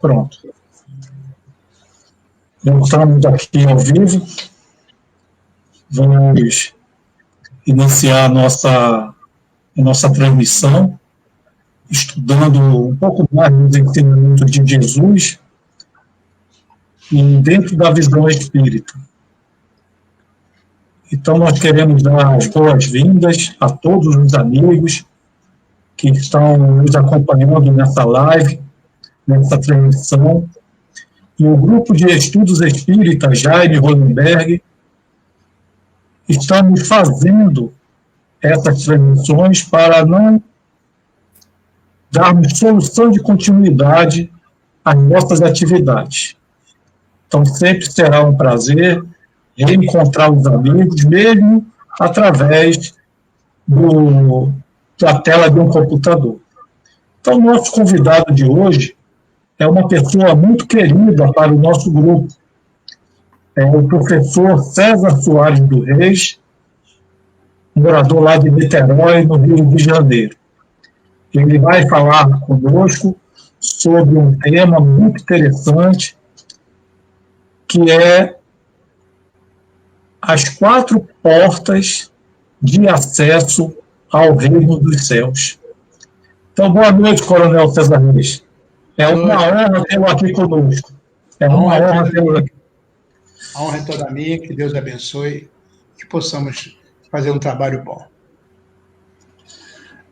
Pronto. Voltamos aqui ao vivo. Vamos iniciar a nossa transmissão, estudando um pouco mais dos ensinamentos de Jesus e dentro da visão espírita. Então, nós queremos dar as boas-vindas a todos os amigos que estão nos acompanhando nessa live, nessa transmissão, e o grupo de estudos espíritas Jaime Hollenberg. Estamos fazendo essas transmissões para não darmos solução de continuidade às nossas atividades. Então, sempre será um prazer reencontrar os amigos, mesmo através da tela de um computador. Então, nosso convidado de hoje é uma pessoa muito querida para o nosso grupo. É o professor César Soares do Reis, morador lá de Niterói, no Rio de Janeiro. Ele vai falar conosco sobre um tema muito interessante, que é as 4 portas de acesso ao reino dos céus. Então, boa noite, Coronel César Reis. É uma honra tê-lo aqui conosco. É uma honra tê-lo aqui. A honra é toda minha, que Deus abençoe, que possamos fazer um trabalho bom.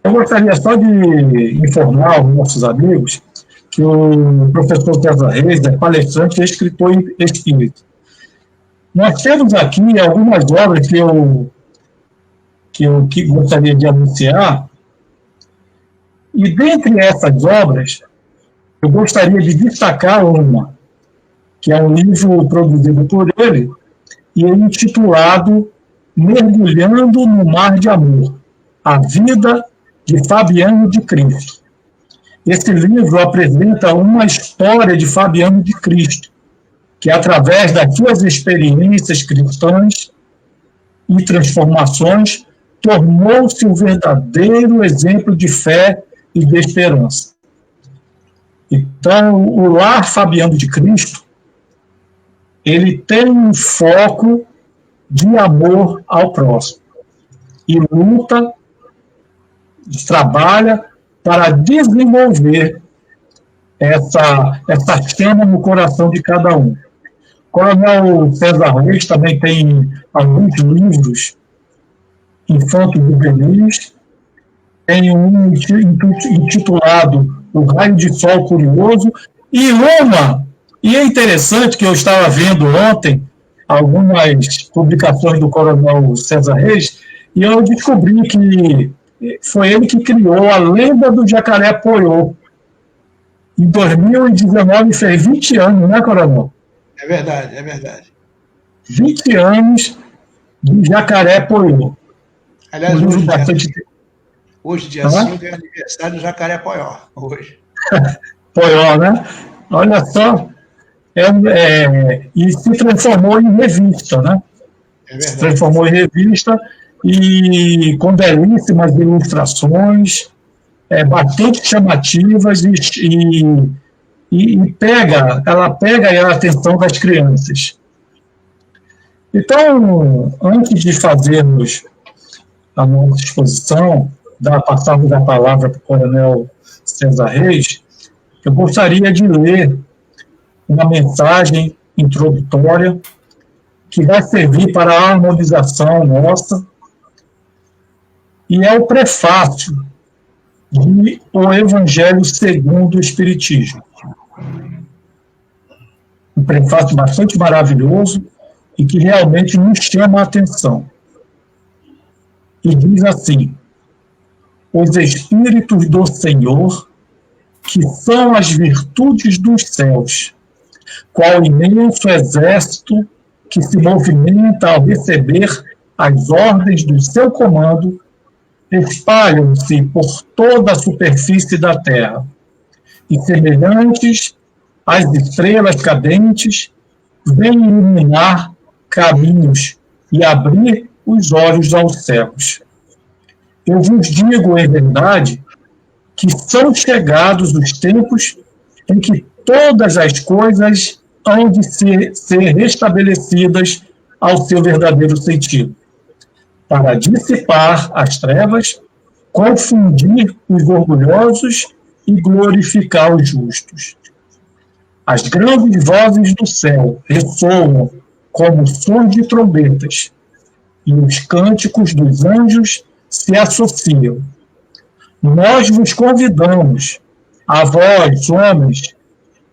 Eu gostaria só de informar os nossos amigos que o professor César Reis é palestrante e escritor espírita. Nós temos aqui algumas obras que eu gostaria de anunciar, e dentre essas obras, eu gostaria de destacar uma, que é um livro produzido por ele, e é intitulado Mergulhando no Mar de Amor, a vida de Fabiano de Cristo. Esse livro apresenta uma história de Fabiano de Cristo, que através das suas experiências cristãs e transformações, tornou-se um verdadeiro exemplo de fé e de esperança. Então, o Lar Fabiano de Cristo, ele tem um foco de amor ao próximo e luta, trabalha para desenvolver essa chama no coração de cada um. Coronel César Reis também tem alguns livros infanto-juvenis, tem um intitulado O Raio de Sol Curioso, e é interessante que eu estava vendo ontem algumas publicações do Coronel César Reis, e eu descobri que foi ele que criou a lenda do Jacaré Poiô. Em 2019 fez 20 anos, né, Coronel? É verdade, é verdade. 20 anos do Jacaré Poiô. Aliás, hoje, dia 5, é aniversário do Jacaré Poiô. Hoje. Poiô, né? Olha só. E se transformou em revista, né? É verdade. Se transformou em revista e com belíssimas ilustrações, bastante chamativas ela pega a atenção das crianças. Então, antes de fazermos a nossa exposição, passarmos a palavra para o Coronel César Reis, eu gostaria de ler uma mensagem introdutória que vai servir para a harmonização nossa, e é o prefácio de O Evangelho segundo o Espiritismo. Um prefácio bastante maravilhoso e que realmente nos chama a atenção. E diz assim: os Espíritos do Senhor, que são as virtudes dos céus, qual imenso exército que se movimenta ao receber as ordens do seu comando, espalham-se por toda a superfície da terra, e semelhantes às estrelas cadentes, vêm iluminar caminhos e abrir os olhos aos cegos. Eu vos digo, em verdade, que são chegados os tempos em que todas as coisas hão de ser restabelecidas ao seu verdadeiro sentido, para dissipar as trevas, confundir os orgulhosos e glorificar os justos. As grandes vozes do céu ressoam como sons de trombetas, e os cânticos dos anjos se associam. Nós vos convidamos, a vós, homens,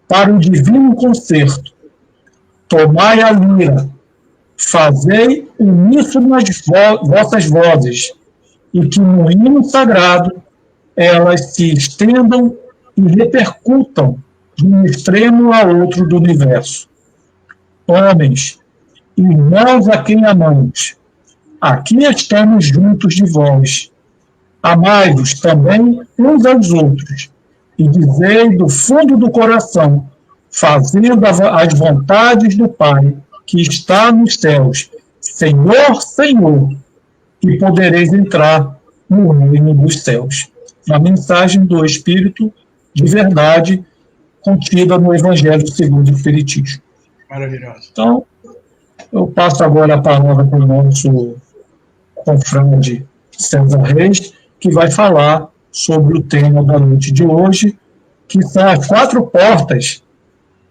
para o divino concerto. Tomai a lira, fazei uníssono as vossas vozes, e que no hino sagrado elas se estendam e repercutam de um extremo a outro do universo. Homens, irmãos a quem amamos, aqui estamos juntos de vós. Amai-vos também uns aos outros, e dizei do fundo do coração, fazendo as vontades do Pai, que está nos céus, Senhor, Senhor, e podereis entrar no reino dos céus. Uma mensagem do Espírito de verdade contida no Evangelho segundo o Espiritismo. Maravilhoso. Então, eu passo agora a palavra para o nosso confrade César Reis, que vai falar sobre o tema da noite de hoje, que são as 4 portas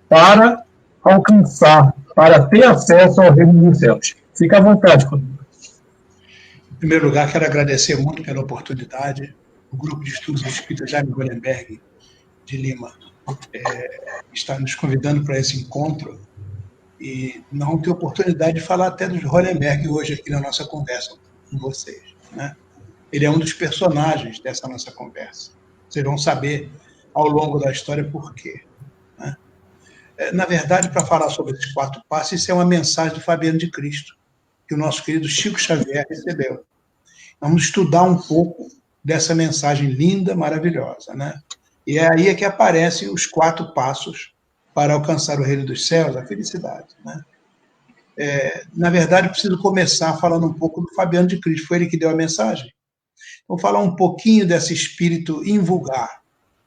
para alcançar, para ter acesso ao reino dos céus. Fica à vontade, comigo. Em primeiro lugar, quero agradecer muito pela oportunidade. O Grupo de Estudos Espírita Jaime Golenberg, de Lima, está nos convidando para esse encontro e não ter oportunidade de falar até do Golenberg hoje aqui na nossa conversa com vocês, né? Ele é um dos personagens dessa nossa conversa. Vocês vão saber ao longo da história por quê, né? Na verdade, para falar sobre esses 4 passos, isso é uma mensagem do Fabiano de Cristo, que o nosso querido Chico Xavier recebeu. Vamos estudar um pouco dessa mensagem linda, maravilhosa, né? E é aí que aparecem os 4 passos para alcançar o reino dos céus, a felicidade, né? Na verdade, preciso começar falando um pouco do Fabiano de Cristo. Foi ele que deu a mensagem. Vou falar um pouquinho desse espírito invulgar,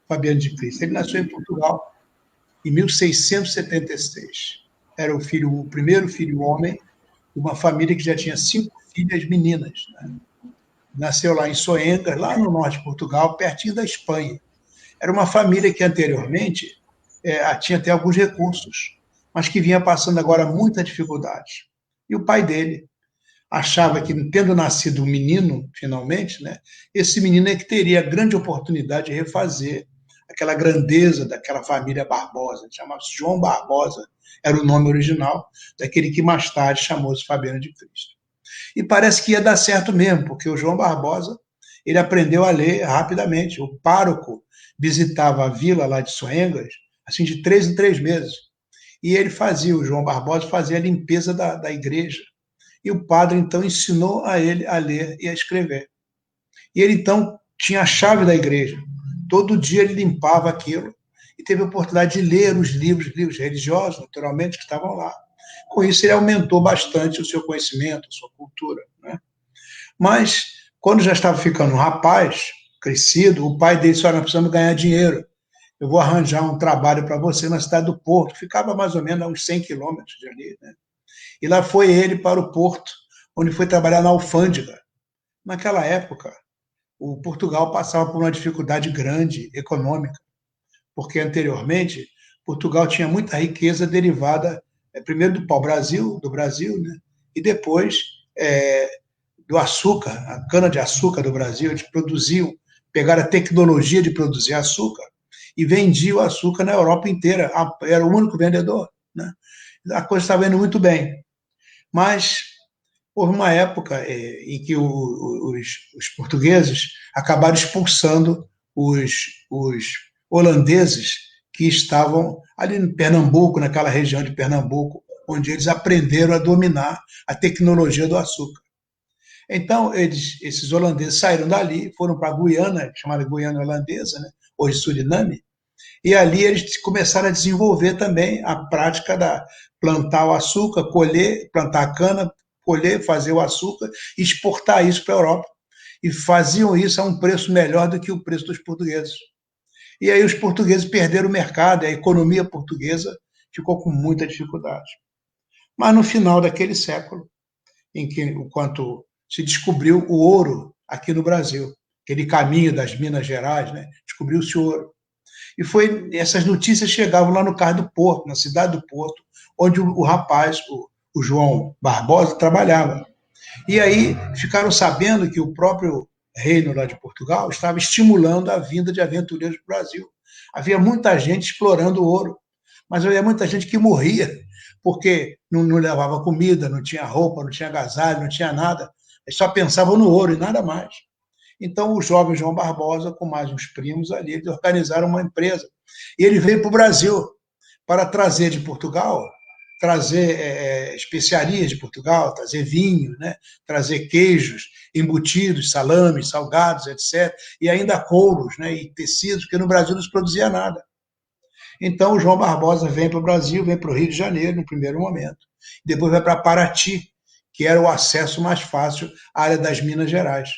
Fabiano de Cristo. Ele nasceu em Portugal em 1676. Era o primeiro filho homem de uma família que já tinha 5 filhas meninas, né? Nasceu lá em Soengas, lá no norte de Portugal, pertinho da Espanha. Era uma família que anteriormente tinha até alguns recursos, mas que vinha passando agora muita dificuldade. E o pai dele achava que, tendo nascido um menino, finalmente, né, esse menino é que teria a grande oportunidade de refazer aquela grandeza daquela família Barbosa. Chamava-se João Barbosa, era o nome original daquele que mais tarde chamou-se Fabiano de Cristo. E parece que ia dar certo mesmo, porque o João Barbosa, ele aprendeu a ler rapidamente. O pároco visitava a vila lá de Soengas, assim, de 3 em 3 meses. E ele o João Barbosa fazia a limpeza da igreja. E o padre, então, ensinou a ele a ler e a escrever. E ele, então, tinha a chave da igreja. Todo dia ele limpava aquilo e teve a oportunidade de ler os livros religiosos, naturalmente, que estavam lá. Com isso, ele aumentou bastante o seu conhecimento, a sua cultura, né? Mas, quando já estava ficando um rapaz, crescido, o pai dele disse: nós precisamos ganhar dinheiro. Eu vou arranjar um trabalho para você na cidade do Porto. Ficava mais ou menos a uns 100 quilômetros de ali, né? E lá foi ele para o Porto, onde foi trabalhar na alfândega. Naquela época, o Portugal passava por uma dificuldade grande econômica, porque anteriormente Portugal tinha muita riqueza derivada, primeiro do pau-brasil, do Brasil, né? E depois do açúcar, a cana-de-açúcar do Brasil. Eles produziam, pegaram a tecnologia de produzir açúcar e vendiam o açúcar na Europa inteira. Era o único vendedor, né? A coisa estava indo muito bem. Mas houve uma época em que os portugueses acabaram expulsando os holandeses que estavam ali em Pernambuco, naquela região de Pernambuco, onde eles aprenderam a dominar a tecnologia do açúcar. Então, esses holandeses saíram dali, foram para a Guiana, chamada Guiana Holandesa, né? Hoje Suriname, e ali eles começaram a desenvolver também a prática da plantar o açúcar, colher, plantar a cana, colher, fazer o açúcar e exportar isso para a Europa. E faziam isso a um preço melhor do que o preço dos portugueses. E aí os portugueses perderam o mercado, e a economia portuguesa ficou com muita dificuldade. Mas no final daquele século, em que, enquanto se descobriu o ouro aqui no Brasil, aquele caminho das Minas Gerais, né? Descobriu-se ouro. E essas notícias chegavam lá no Cais do Porto, na cidade do Porto, onde o rapaz, o João Barbosa, trabalhava. E aí ficaram sabendo que o próprio reino lá de Portugal estava estimulando a vinda de aventureiros para o Brasil. Havia muita gente explorando o ouro, mas havia muita gente que morria, porque não levava comida, não tinha roupa, não tinha agasalho, não tinha nada. Eles só pensavam no ouro e nada mais. Então, o jovem João Barbosa, com mais uns primos ali, eles organizaram uma empresa. E ele veio para o Brasil para trazer de Portugal, trazer especiarias de Portugal, trazer vinho, né? Trazer queijos, embutidos, salames, salgados, etc. E ainda couros, né? E tecidos, porque no Brasil não se produzia nada. Então, o João Barbosa vem para o Brasil, vem para o Rio de Janeiro, no primeiro momento. Depois vai para Paraty, que era o acesso mais fácil à área das Minas Gerais.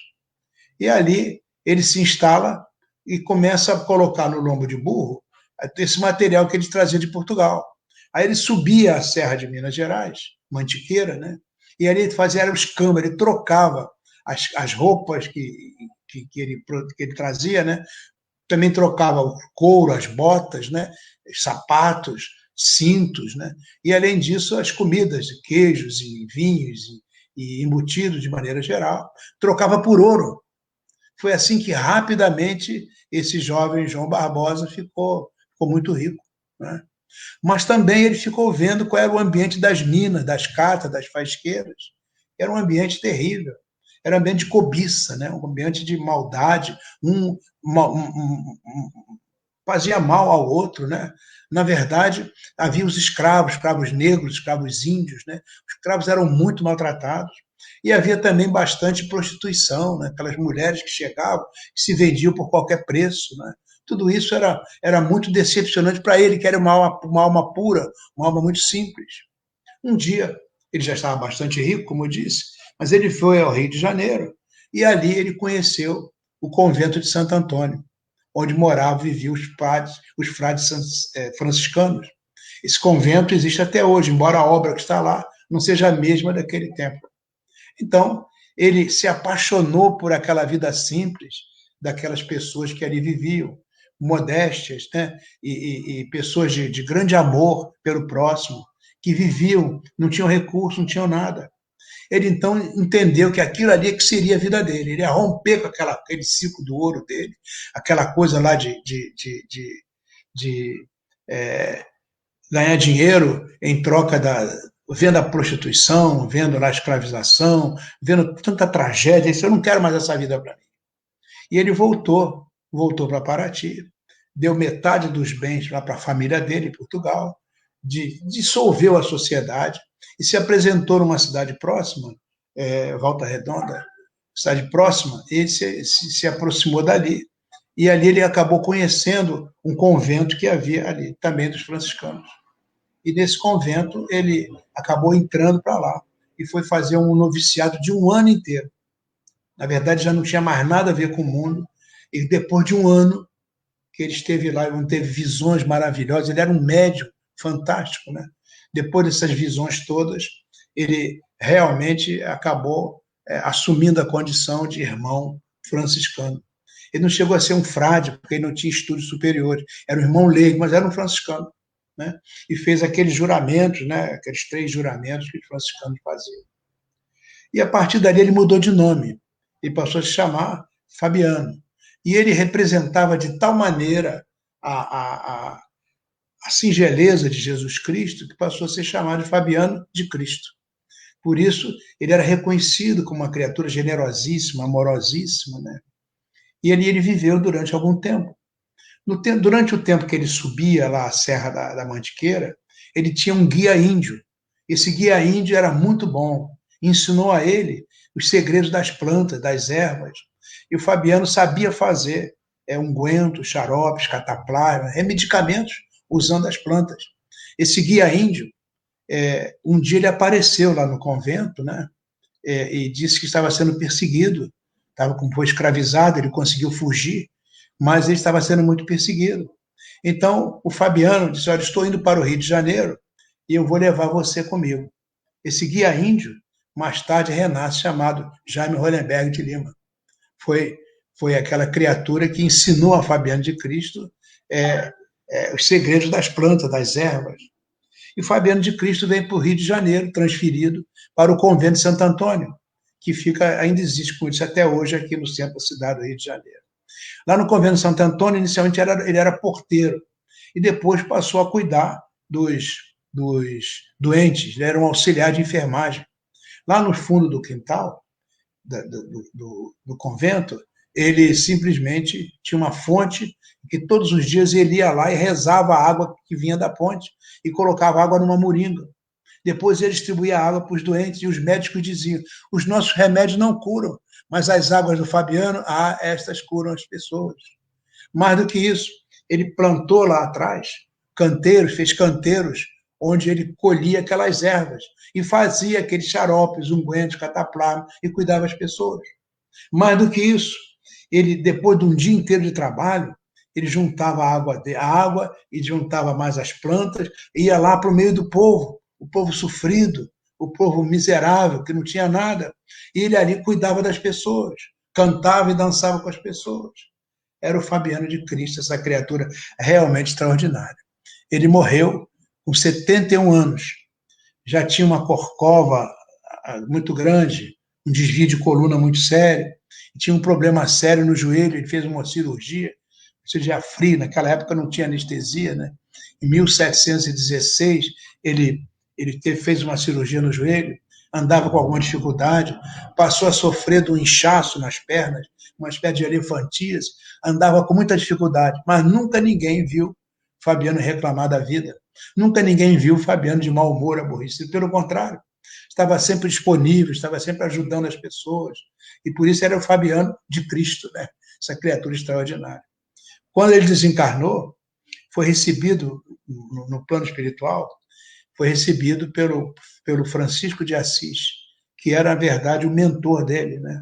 E ali ele se instala e começa a colocar no lombo de burro esse material que ele trazia de Portugal. Aí ele subia a Serra de Minas Gerais, Mantiqueira, né? E ali ele fazia os câmbios, ele trocava as roupas que ele trazia, né? Também trocava o couro, as botas, né? Os sapatos, cintos, né? E além disso, as comidas, queijos e vinhos e embutidos de maneira geral, trocava por ouro. Foi assim que rapidamente esse jovem João Barbosa ficou muito rico, né? Mas também ele ficou vendo qual era o ambiente das minas, das catas, das faisqueiras. Era um ambiente terrível. Era um ambiente de cobiça, né? Um ambiente de maldade. Fazia mal ao outro, né? Na verdade, havia os escravos negros, escravos índios, né? Os escravos eram muito maltratados. E havia também bastante prostituição, né? Aquelas mulheres que chegavam, que se vendiam por qualquer preço, né? Tudo isso era muito decepcionante para ele, que era uma alma pura, uma alma muito simples. Um dia, ele já estava bastante rico, como eu disse, mas ele foi ao Rio de Janeiro e ali ele conheceu o convento de Santo Antônio, onde moravam e viviam os frades franciscanos. Esse convento existe até hoje, embora a obra que está lá não seja a mesma daquele tempo. Então, ele se apaixonou por aquela vida simples daquelas pessoas que ali viviam, modéstias, né? E pessoas de grande amor pelo próximo, que viviam, não tinham recurso, não tinham nada. Ele então entendeu que aquilo ali é que seria a vida dele. Ele ia romper com aquele ciclo do ouro dele, aquela coisa lá de ganhar dinheiro em troca vendo a prostituição, vendo lá a escravização, vendo tanta tragédia. Ele disse, eu não quero mais essa vida para mim. E ele voltou para Paraty, deu metade dos bens lá para a família dele em Portugal, dissolveu a sociedade e se apresentou numa cidade próxima, Volta Redonda, cidade próxima, e ele se aproximou dali. E ali ele acabou conhecendo um convento que havia ali, também dos franciscanos. E nesse convento ele acabou entrando para lá e foi fazer um noviciado de um ano inteiro. Na verdade, já não tinha mais nada a ver com o mundo. E depois de um ano que ele esteve lá, ele teve visões maravilhosas, ele era um médium fantástico, né? Depois dessas visões todas, ele realmente acabou assumindo a condição de irmão franciscano. Ele não chegou a ser um frade, porque ele não tinha estudos superiores. Era um irmão leigo, mas era um franciscano, né? E fez aqueles juramentos, né? Aqueles 3 juramentos que os franciscanos faziam. E a partir dali ele mudou de nome. Ele passou a se chamar Fabiano. E ele representava de tal maneira a singeleza de Jesus Cristo que passou a ser chamado de Fabiano de Cristo. Por isso, ele era reconhecido como uma criatura generosíssima, amorosíssima, né? E ele viveu durante algum tempo. Durante o tempo que ele subia lá a Serra da Mantiqueira, ele tinha um guia índio. Esse guia índio era muito bom, ensinou a ele os segredos das plantas, das ervas. E o Fabiano sabia fazer ungüentos, xaropes, cataplasma, medicamentos usando as plantas. Esse guia índio, um dia ele apareceu lá no convento, né? E disse que estava sendo perseguido, foi escravizado, ele conseguiu fugir, mas ele estava sendo muito perseguido. Então, o Fabiano disse, olha, estou indo para o Rio de Janeiro e eu vou levar você comigo. Esse guia índio, mais tarde, renasce, chamado Jaime Hollenberg de Lima. Foi aquela criatura que ensinou a Fabiano de Cristo os segredos das plantas, das ervas. E Fabiano de Cristo vem para o Rio de Janeiro, transferido para o convento de Santo Antônio, que ainda existe, como disse, até hoje aqui no centro da cidade do Rio de Janeiro. Lá no convento de Santo Antônio, inicialmente ele era porteiro, e depois passou a cuidar dos doentes, ele era um auxiliar de enfermagem. Lá no fundo do quintal do convento, ele simplesmente tinha uma fonte que todos os dias ele ia lá e rezava a água que vinha da fonte e colocava água numa moringa. Depois ele distribuía água para os doentes e os médicos diziam: os nossos remédios não curam, mas as águas do Fabiano, estas curam as pessoas. Mais do que isso, ele plantou lá atrás canteiros, fez canteiros onde ele colhia aquelas ervas e fazia aqueles xaropes, ungüentos, cataplasma e cuidava das pessoas. Mais do que isso, ele, depois de um dia inteiro de trabalho, ele juntava a água e juntava mais as plantas, e ia lá para o meio do povo, o povo sofrido, o povo miserável, que não tinha nada, e ele ali cuidava das pessoas, cantava e dançava com as pessoas. Era o Fabiano de Cristo, essa criatura realmente extraordinária. Ele morreu com 71 anos, já tinha uma corcova muito grande, um desvio de coluna muito sério, tinha um problema sério no joelho, ele fez uma cirurgia fria, naquela época não tinha anestesia, né? Em 1716, ele fez uma cirurgia no joelho, andava com alguma dificuldade, passou a sofrer de um inchaço nas pernas, uma espécie de elefantíase, andava com muita dificuldade, mas nunca ninguém viu Fabiano reclamar da vida, nunca ninguém viu Fabiano de mau humor, aborrecido, pelo contrário, estava sempre disponível, estava sempre ajudando as pessoas, e por isso era o Fabiano de Cristo, né? Essa criatura extraordinária. Quando ele desencarnou, foi recebido no plano espiritual, foi recebido pelo Francisco de Assis, que era, na verdade, o mentor dele, né?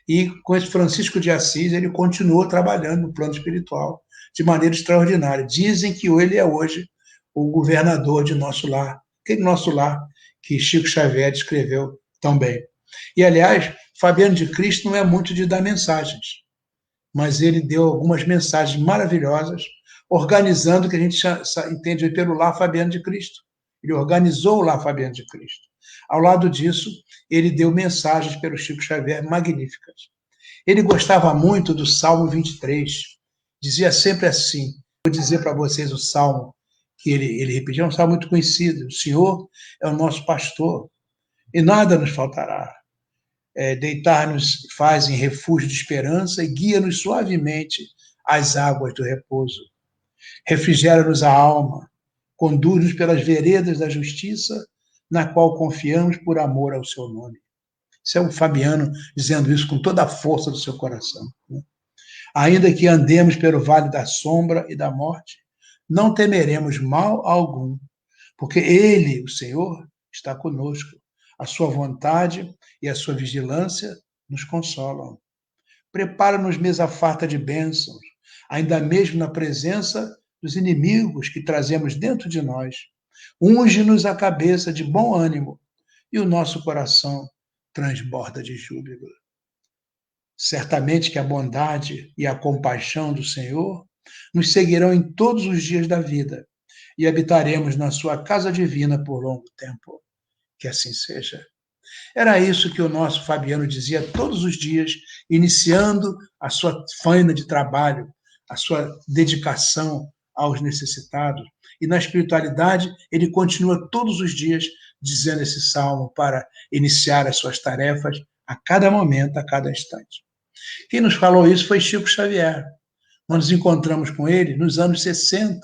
E com esse Francisco de Assis, ele continuou trabalhando no plano espiritual de maneira extraordinária. Dizem que ele é hoje o governador de nosso lar, aquele nosso lar que Chico Xavier descreveu tão bem. E, aliás, Fabiano de Cristo não é muito de dar mensagens, mas ele deu algumas mensagens maravilhosas, organizando o que a gente entende pelo Lar Fabiano de Cristo. Ele organizou o Lar Fabiano de Cristo. Ao lado disso, ele deu mensagens pelo Chico Xavier magníficas. Ele gostava muito do Salmo 23, dizia sempre assim, vou dizer para vocês o Salmo que ele repetia, é um salmo muito conhecido: o Senhor é o nosso pastor e nada nos faltará. Deitar-nos faz em refúgio de esperança e guia-nos suavemente às águas do repouso. Refrigera-nos a alma, conduz-nos pelas veredas da justiça, na qual confiamos por amor ao seu nome. Isso é o Fabiano dizendo isso com toda a força do seu coração, né? Ainda que andemos pelo vale da sombra e da morte, não temeremos mal algum, porque ele, o Senhor, está conosco. A sua vontade e a sua vigilância nos consolam. Prepara-nos mesa farta de bênçãos, ainda mesmo na presença dos inimigos que trazemos dentro de nós. Unge-nos a cabeça de bom ânimo e o nosso coração transborda de júbilo. Certamente que a bondade e a compaixão do Senhor nos seguirão em todos os dias da vida e habitaremos na sua casa divina por longo tempo. Que assim seja. Era isso que o nosso Fabiano dizia todos os dias, iniciando a sua faina de trabalho, a sua dedicação aos necessitados. E na espiritualidade, ele continua todos os dias dizendo esse salmo para iniciar as suas tarefas a cada momento, a cada instante. Quem nos falou isso foi Chico Xavier. Nós nos encontramos com ele nos anos 60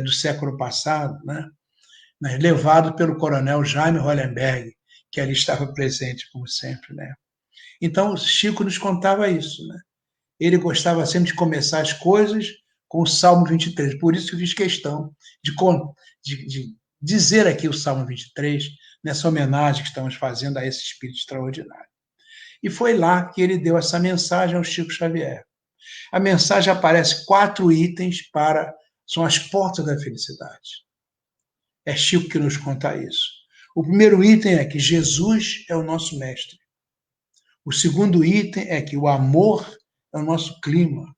do século passado, né? Levado pelo coronel Jaime Hollenberg, que ali estava presente, como sempre, né? Então, Chico nos contava isso, né? Ele gostava sempre de começar as coisas com o Salmo 23, por isso que eu fiz questão de dizer aqui o Salmo 23, nessa homenagem que estamos fazendo a esse espírito extraordinário. E foi lá que ele deu essa mensagem ao Chico Xavier. A mensagem aparece 4 itens são as portas da felicidade. É Chico que nos conta isso. O primeiro item é que Jesus é o nosso mestre. O segundo item é que o amor é o nosso clima.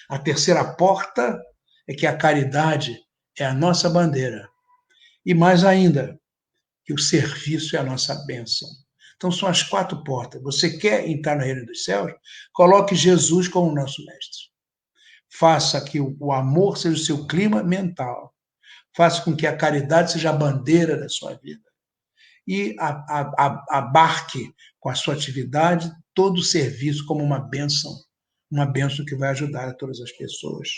A terceira porta é que a caridade é a nossa bandeira. E mais ainda, que o serviço é a nossa bênção. Então são as 4 portas. Você quer entrar no reino dos céus? Coloque Jesus como nosso mestre. Faça que o amor seja o seu clima mental. Faça com que a caridade seja a bandeira da sua vida. E abarque com a sua atividade todo o serviço como uma bênção que vai ajudar a todas as pessoas.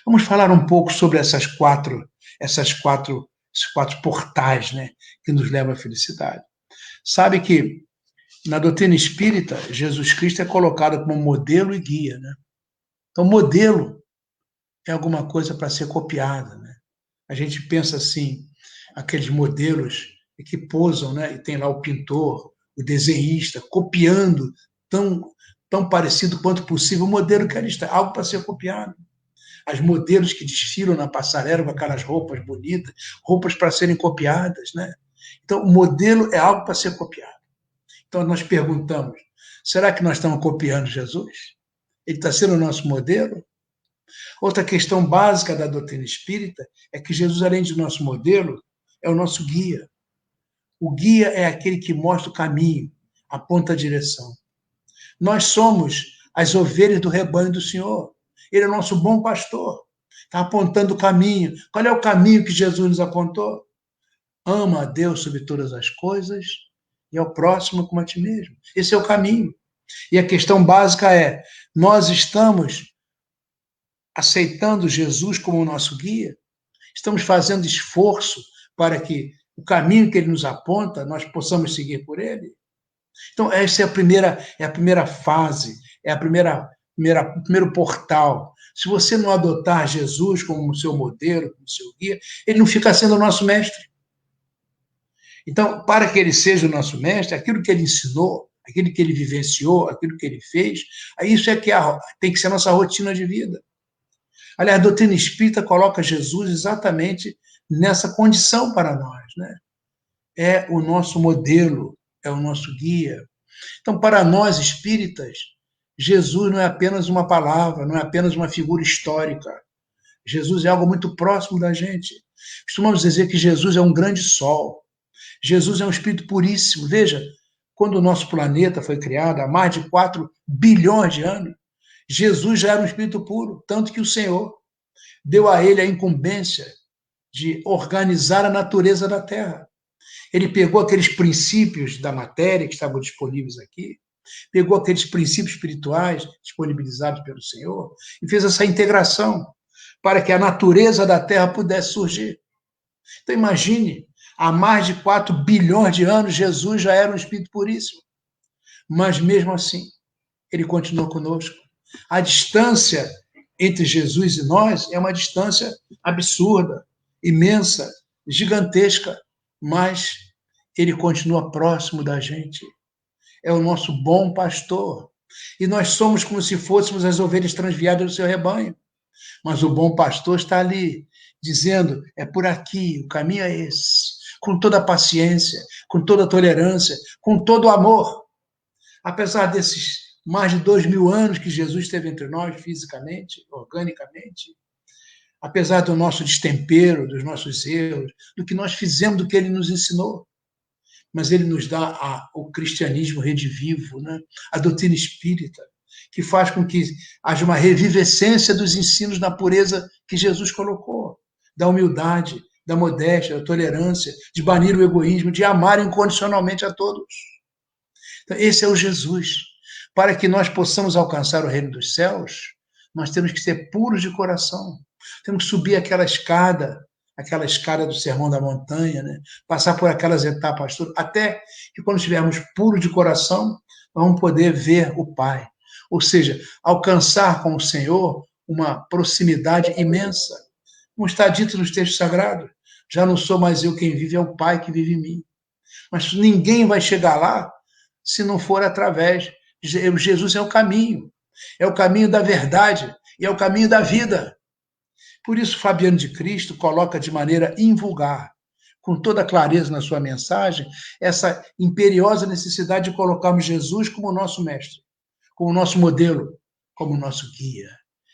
Vamos falar um pouco sobre esses quatro portais, né, que nos levam à felicidade. Sabe que na doutrina espírita, Jesus Cristo é colocado como modelo e guia, né? Então, modelo é alguma coisa para ser copiada, né? A gente pensa assim, aqueles modelos que posam, né? E tem lá o pintor, o desenhista, copiando tão parecido quanto possível o modelo que ali está, algo para ser copiado. As modelos que desfilam na passarela com aquelas roupas bonitas, roupas para serem copiadas, né? Então, o modelo é algo para ser copiado. Então, nós perguntamos, será que nós estamos copiando Jesus? Ele está sendo o nosso modelo? Outra questão básica da doutrina espírita é que Jesus, além de nosso modelo, é o nosso guia. O guia é aquele que mostra o caminho, aponta a direção. Nós somos as ovelhas do rebanho do Senhor. Ele é o nosso bom pastor. Está apontando o caminho. Qual é o caminho que Jesus nos apontou? Ama a Deus sobre todas as coisas e ao próximo como a ti mesmo. Esse é o caminho. E a questão básica é, nós estamos aceitando Jesus como o nosso guia? Estamos fazendo esforço para que o caminho que ele nos aponta, nós possamos seguir por ele? Então, essa é a primeira fase, é o primeiro portal. Se você não adotar Jesus como seu modelo, como seu guia, ele não fica sendo o nosso mestre. Então, para que ele seja o nosso mestre, aquilo que ele ensinou, aquilo que ele vivenciou, aquilo que ele fez, isso é que tem que ser a nossa rotina de vida. Aliás, a doutrina espírita coloca Jesus exatamente nessa condição para nós, né? É o nosso modelo, é o nosso guia. Então, para nós espíritas, Jesus não é apenas uma palavra, não é apenas uma figura histórica. Jesus é algo muito próximo da gente. Costumamos dizer que Jesus é um grande sol. Jesus é um espírito puríssimo. Veja, quando o nosso planeta foi criado, há mais de 4 bilhões de anos, Jesus já era um espírito puro, tanto que o Senhor deu a ele a incumbência de organizar a natureza da Terra. Ele pegou aqueles princípios da matéria que estavam disponíveis aqui, pegou aqueles princípios espirituais disponibilizados pelo Senhor e fez essa integração para que a natureza da Terra pudesse surgir. Então imagine, há mais de 4 bilhões de anos, Jesus já era um espírito puríssimo. Mas mesmo assim, ele continuou conosco. A distância entre Jesus e nós é uma distância absurda, imensa, gigantesca, mas ele continua próximo da gente. É o nosso bom pastor. E nós somos como se fôssemos as ovelhas transviadas do seu rebanho. Mas o bom pastor está ali, dizendo, é por aqui, o caminho é esse. Com toda a paciência, com toda a tolerância, com todo o amor. Apesar desses mais de 2000 anos que Jesus esteve entre nós, fisicamente, organicamente, apesar do nosso destempero, dos nossos erros, do que nós fizemos, do que ele nos ensinou, mas ele nos dá o cristianismo redivivo, né? A doutrina espírita, que faz com que haja uma revivescência dos ensinos da pureza que Jesus colocou, da humildade, da modéstia, da tolerância, de banir o egoísmo, de amar incondicionalmente a todos. Então, esse é o Jesus. Para que nós possamos alcançar o reino dos céus, nós temos que ser puros de coração. Temos que subir aquela escada do Sermão da Montanha, né? Passar por aquelas etapas todas, até que quando estivermos puros de coração, vamos poder ver o Pai. Ou seja, alcançar com o Senhor uma proximidade imensa. Como está dito nos textos sagrados, já não sou mais eu quem vive, é o Pai que vive em mim. Mas ninguém vai chegar lá se não for através. Jesus é o caminho. é o caminho da verdade e é o caminho da vida. Por isso, Fabiano de Cristo coloca de maneira invulgar, com toda clareza na sua mensagem, essa imperiosa necessidade de colocarmos Jesus como nosso mestre, como nosso modelo, como nosso guia.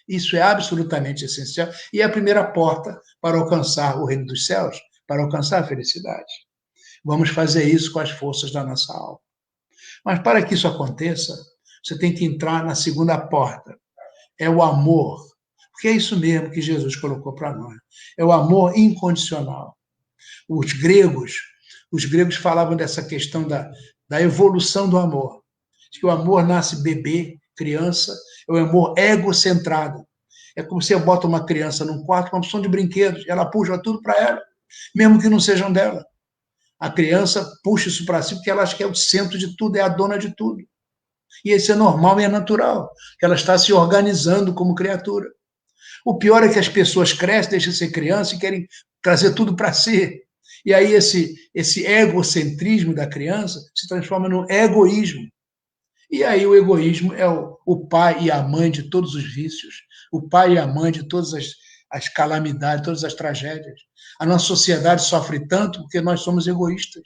Isso é absolutamente essencial e é a primeira porta para alcançar o reino dos céus, para alcançar a felicidade. Vamos fazer isso com as forças da nossa alma. Mas para que isso aconteça, você tem que entrar na segunda porta. É o amor. Porque é isso mesmo que Jesus colocou para nós. É o amor incondicional. Os gregos falavam dessa questão da evolução do amor. Que o amor nasce bebê, criança, é o amor egocentrado. É como se você bota uma criança num quarto com uma opção de brinquedos, ela puxa tudo para ela, mesmo que não sejam dela. A criança puxa isso para si porque ela acha que é o centro de tudo, é a dona de tudo. E isso é normal e é natural, que ela está se organizando como criatura. O pior é que as pessoas crescem, deixam de ser criança e querem trazer tudo para si. E aí esse egocentrismo da criança se transforma num egoísmo. E aí o egoísmo é o pai e a mãe de todos os vícios, o pai e a mãe de todas as calamidades, todas as tragédias. A nossa sociedade sofre tanto porque nós somos egoístas.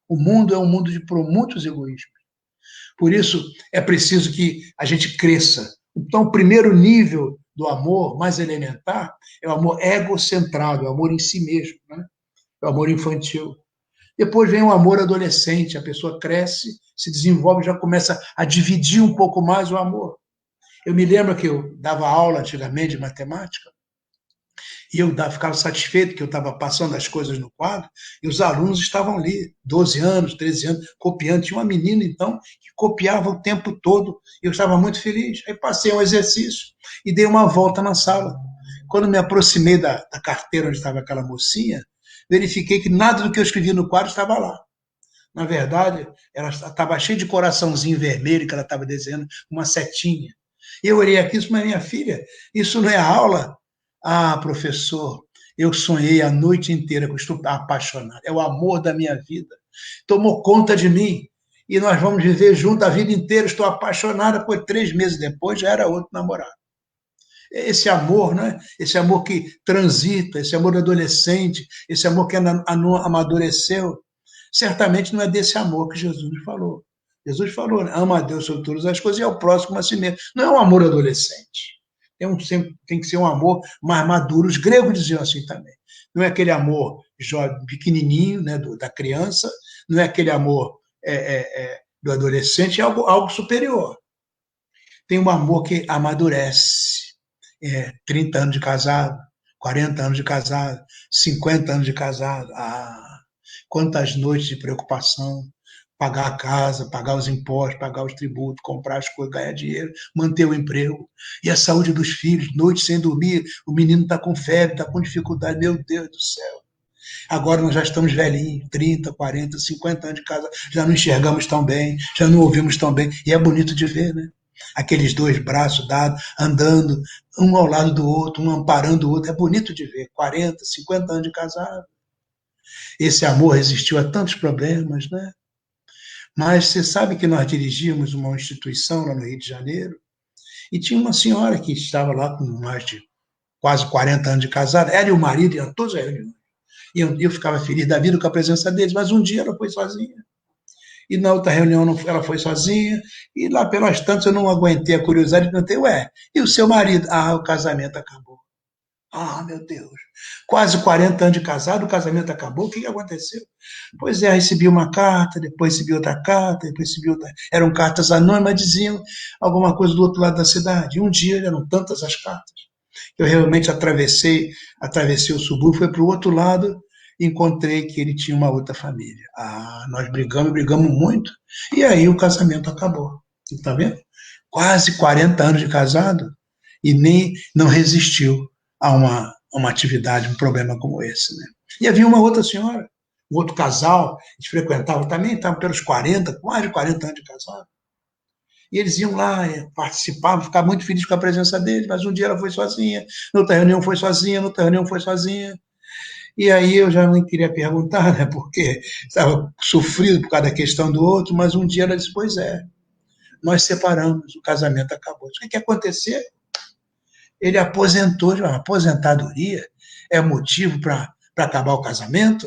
O mundo é um mundo de muitos egoísmos. Por isso, é preciso que a gente cresça. Então, o primeiro nível do amor, mais elementar, é o amor egocentrado, é o amor em si mesmo, né? É o amor infantil. Depois vem o amor adolescente, a pessoa cresce, se desenvolve, já começa a dividir um pouco mais o amor. Eu me lembro que eu dava aula antigamente de matemática, e eu ficava satisfeito que eu estava passando as coisas no quadro, e os alunos estavam ali, 12 anos, 13 anos, copiando. Tinha uma menina, então, que copiava o tempo todo, e eu estava muito feliz. Aí passei um exercício e dei uma volta na sala. Quando me aproximei da carteira onde estava aquela mocinha, verifiquei que nada do que eu escrevi no quadro estava lá. Na verdade, ela estava cheia de coraçãozinho vermelho que ela estava desenhando, uma setinha. E eu olhei aqui e disse, mas minha filha, isso não é aula? Ah, professor, eu sonhei a noite inteira que eu estou apaixonado. É o amor da minha vida. Tomou conta de mim. E nós vamos viver juntos a vida inteira. Estou apaixonada, pois 3 meses depois já era outro namorado. Esse amor, né? Esse amor que transita, esse amor adolescente, esse amor que não amadureceu, certamente não é desse amor que Jesus falou. Jesus falou, né? Ama a Deus sobre todas as coisas e ao próximo a si mesmo. Não é um amor adolescente. Tem que ser um amor mais maduro. Os gregos diziam assim também. Não é aquele amor jovem, pequenininho, né, da criança, não é aquele amor do adolescente, é algo superior. Tem um amor que amadurece. 30 anos de casado, 40 anos de casado, 50 anos de casado. Ah, quantas noites de preocupação. Pagar a casa, pagar os impostos, pagar os tributos, comprar as coisas, ganhar dinheiro, manter o emprego. E a saúde dos filhos, noite sem dormir, o menino está com febre, está com dificuldade, meu Deus do céu. Agora nós já estamos velhinhos, 30, 40, 50 anos de casa, já não enxergamos tão bem, já não ouvimos tão bem. E é bonito de ver, né? Aqueles 2 braços dados, andando, um ao lado do outro, um amparando o outro. É bonito de ver, 40, 50 anos de casado. Esse amor resistiu a tantos problemas, né? Mas você sabe que nós dirigíamos uma instituição lá no Rio de Janeiro e tinha uma senhora que estava lá com mais de quase 40 anos de casada, ela e o marido iam todos as reuniões. E eu ficava feliz da vida com a presença deles, mas um dia ela foi sozinha. E na outra reunião ela foi sozinha, e lá pelas tantas eu não aguentei a curiosidade e perguntei, e o seu marido? Ah, o casamento acabou. Ah, meu Deus, quase 40 anos de casado, o casamento acabou, o que aconteceu? Pois é, recebi uma carta, depois recebi outra carta, depois recebi outra. Eram cartas anônimas, diziam alguma coisa do outro lado da cidade. E um dia eram tantas as cartas. Eu realmente atravessei o subúrbio, fui para o outro lado, encontrei que ele tinha uma outra família. Ah, nós brigamos muito, e aí o casamento acabou. Está vendo? Quase 40 anos de casado, e nem não resistiu a uma atividade, um problema como esse. Né? E havia uma outra senhora, um outro casal, eles frequentavam também, estavam pelos 40, mais de 40 anos de casado. E eles iam lá, participavam, ficavam muito felizes com a presença deles, mas um dia ela foi sozinha, noutra reunião foi sozinha, noutra reunião foi sozinha. E aí eu já não queria perguntar, né, porque estava sofrido por causa da questão do outro, mas um dia ela disse, pois é, nós separamos, o casamento acabou. O que aconteceu? Ele aposentou, a aposentadoria é motivo para acabar o casamento?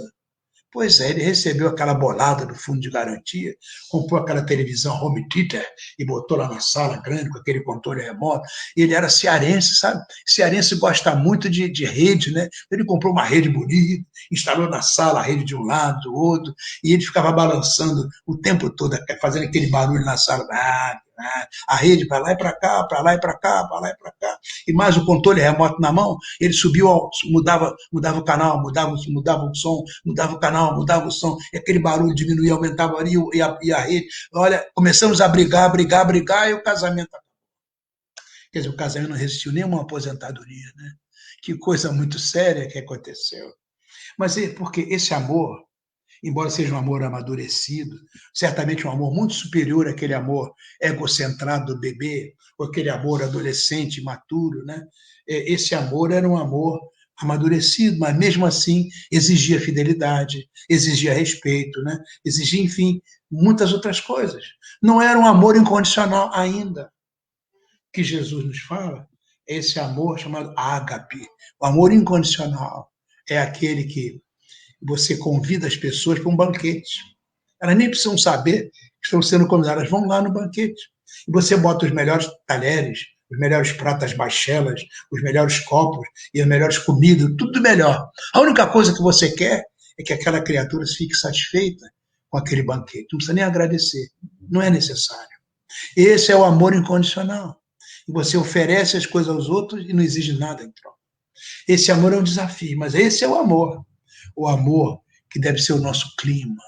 Pois é, ele recebeu aquela bolada do fundo de garantia, comprou aquela televisão home theater e botou lá na sala grande com aquele controle remoto. Ele era cearense, sabe? Cearense gosta muito de rede, né? Ele comprou uma rede bonita, instalou na sala a rede de um lado, do outro, e ele ficava balançando o tempo todo, fazendo aquele barulho na sala. A rede para lá e para cá, para lá e para cá, para lá e para cá. E mais o controle remoto na mão, ele subiu, mudava o canal, mudava o som, mudava o canal, mudava o som, e aquele barulho diminuía, aumentava ali, e a rede. Olha, começamos a brigar, e o casamento. Quer dizer, o casamento não resistiu nem a uma aposentadoria, né? Que coisa muito séria que aconteceu. Mas é porque esse amor, embora seja um amor amadurecido, certamente um amor muito superior àquele amor egocentrado do bebê, ou aquele amor adolescente, imaturo, né? Esse amor era um amor amadurecido, mas mesmo assim exigia fidelidade, exigia respeito, né? Exigia, enfim, muitas outras coisas. Não era um amor incondicional ainda. O que Jesus nos fala é esse amor chamado ágape, o amor incondicional. É aquele que você convida as pessoas para um banquete. Elas nem precisam saber que estão sendo convidadas, elas vão lá no banquete. E você bota os melhores talheres, os melhores pratas bachelas, os melhores copos e as melhores comidas, tudo melhor. A única coisa que você quer é que aquela criatura fique satisfeita com aquele banquete. Não precisa nem agradecer, não é necessário. Esse é o amor incondicional. E você oferece as coisas aos outros e não exige nada em troca. Esse amor é um desafio, mas esse é o amor. O amor que deve ser o nosso clima.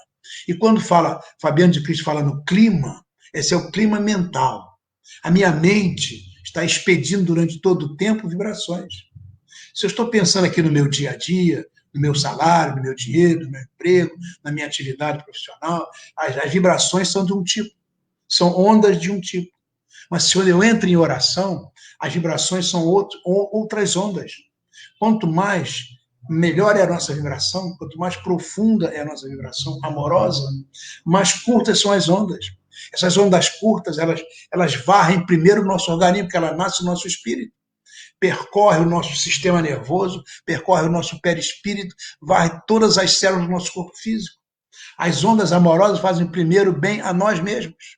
E quando Fabiano de Cristo fala no clima, esse é o clima mental. A minha mente está expedindo durante todo o tempo vibrações. Se eu estou pensando aqui no meu dia a dia, no meu salário, no meu dinheiro, no meu emprego, na minha atividade profissional, as vibrações são de um tipo, são ondas de um tipo. Mas se eu entro em oração, as vibrações são outras ondas. Quanto mais melhor é a nossa vibração, quanto mais profunda é a nossa vibração, amorosa, mais curtas são as ondas. Essas ondas curtas, elas varrem primeiro o nosso organismo, porque elas nascem no nosso espírito, percorre o nosso sistema nervoso, percorre o nosso perispírito, varre todas as células do nosso corpo físico. As ondas amorosas fazem primeiro bem a nós mesmos.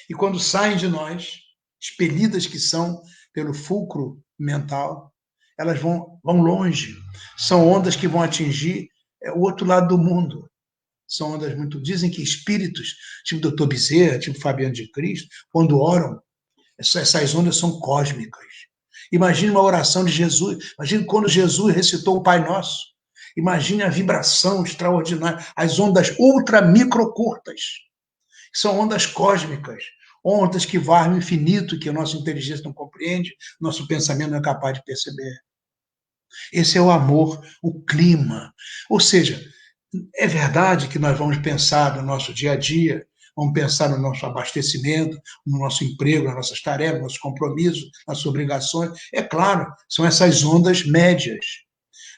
E quando saem de nós, expelidas que são pelo fulcro mental, elas vão longe. São ondas que vão atingir o outro lado do mundo. São ondas muito... Dizem que espíritos, tipo Dr. Bezerra, tipo Fabiano de Cristo, quando oram, essas ondas são cósmicas. Imagine uma oração de Jesus. Imagine quando Jesus recitou o Pai Nosso. Imagine a vibração extraordinária. As ondas ultra microcurtas. São ondas cósmicas. Ondas que varrem o infinito, que a nossa inteligência não compreende, nosso pensamento não é capaz de perceber. Esse é o amor, o clima. Ou seja, é verdade que nós vamos pensar no nosso dia a dia, vamos pensar no nosso abastecimento, no nosso emprego, nas nossas tarefas, nos nossos compromissos, nas nossas obrigações. É claro, são essas ondas médias.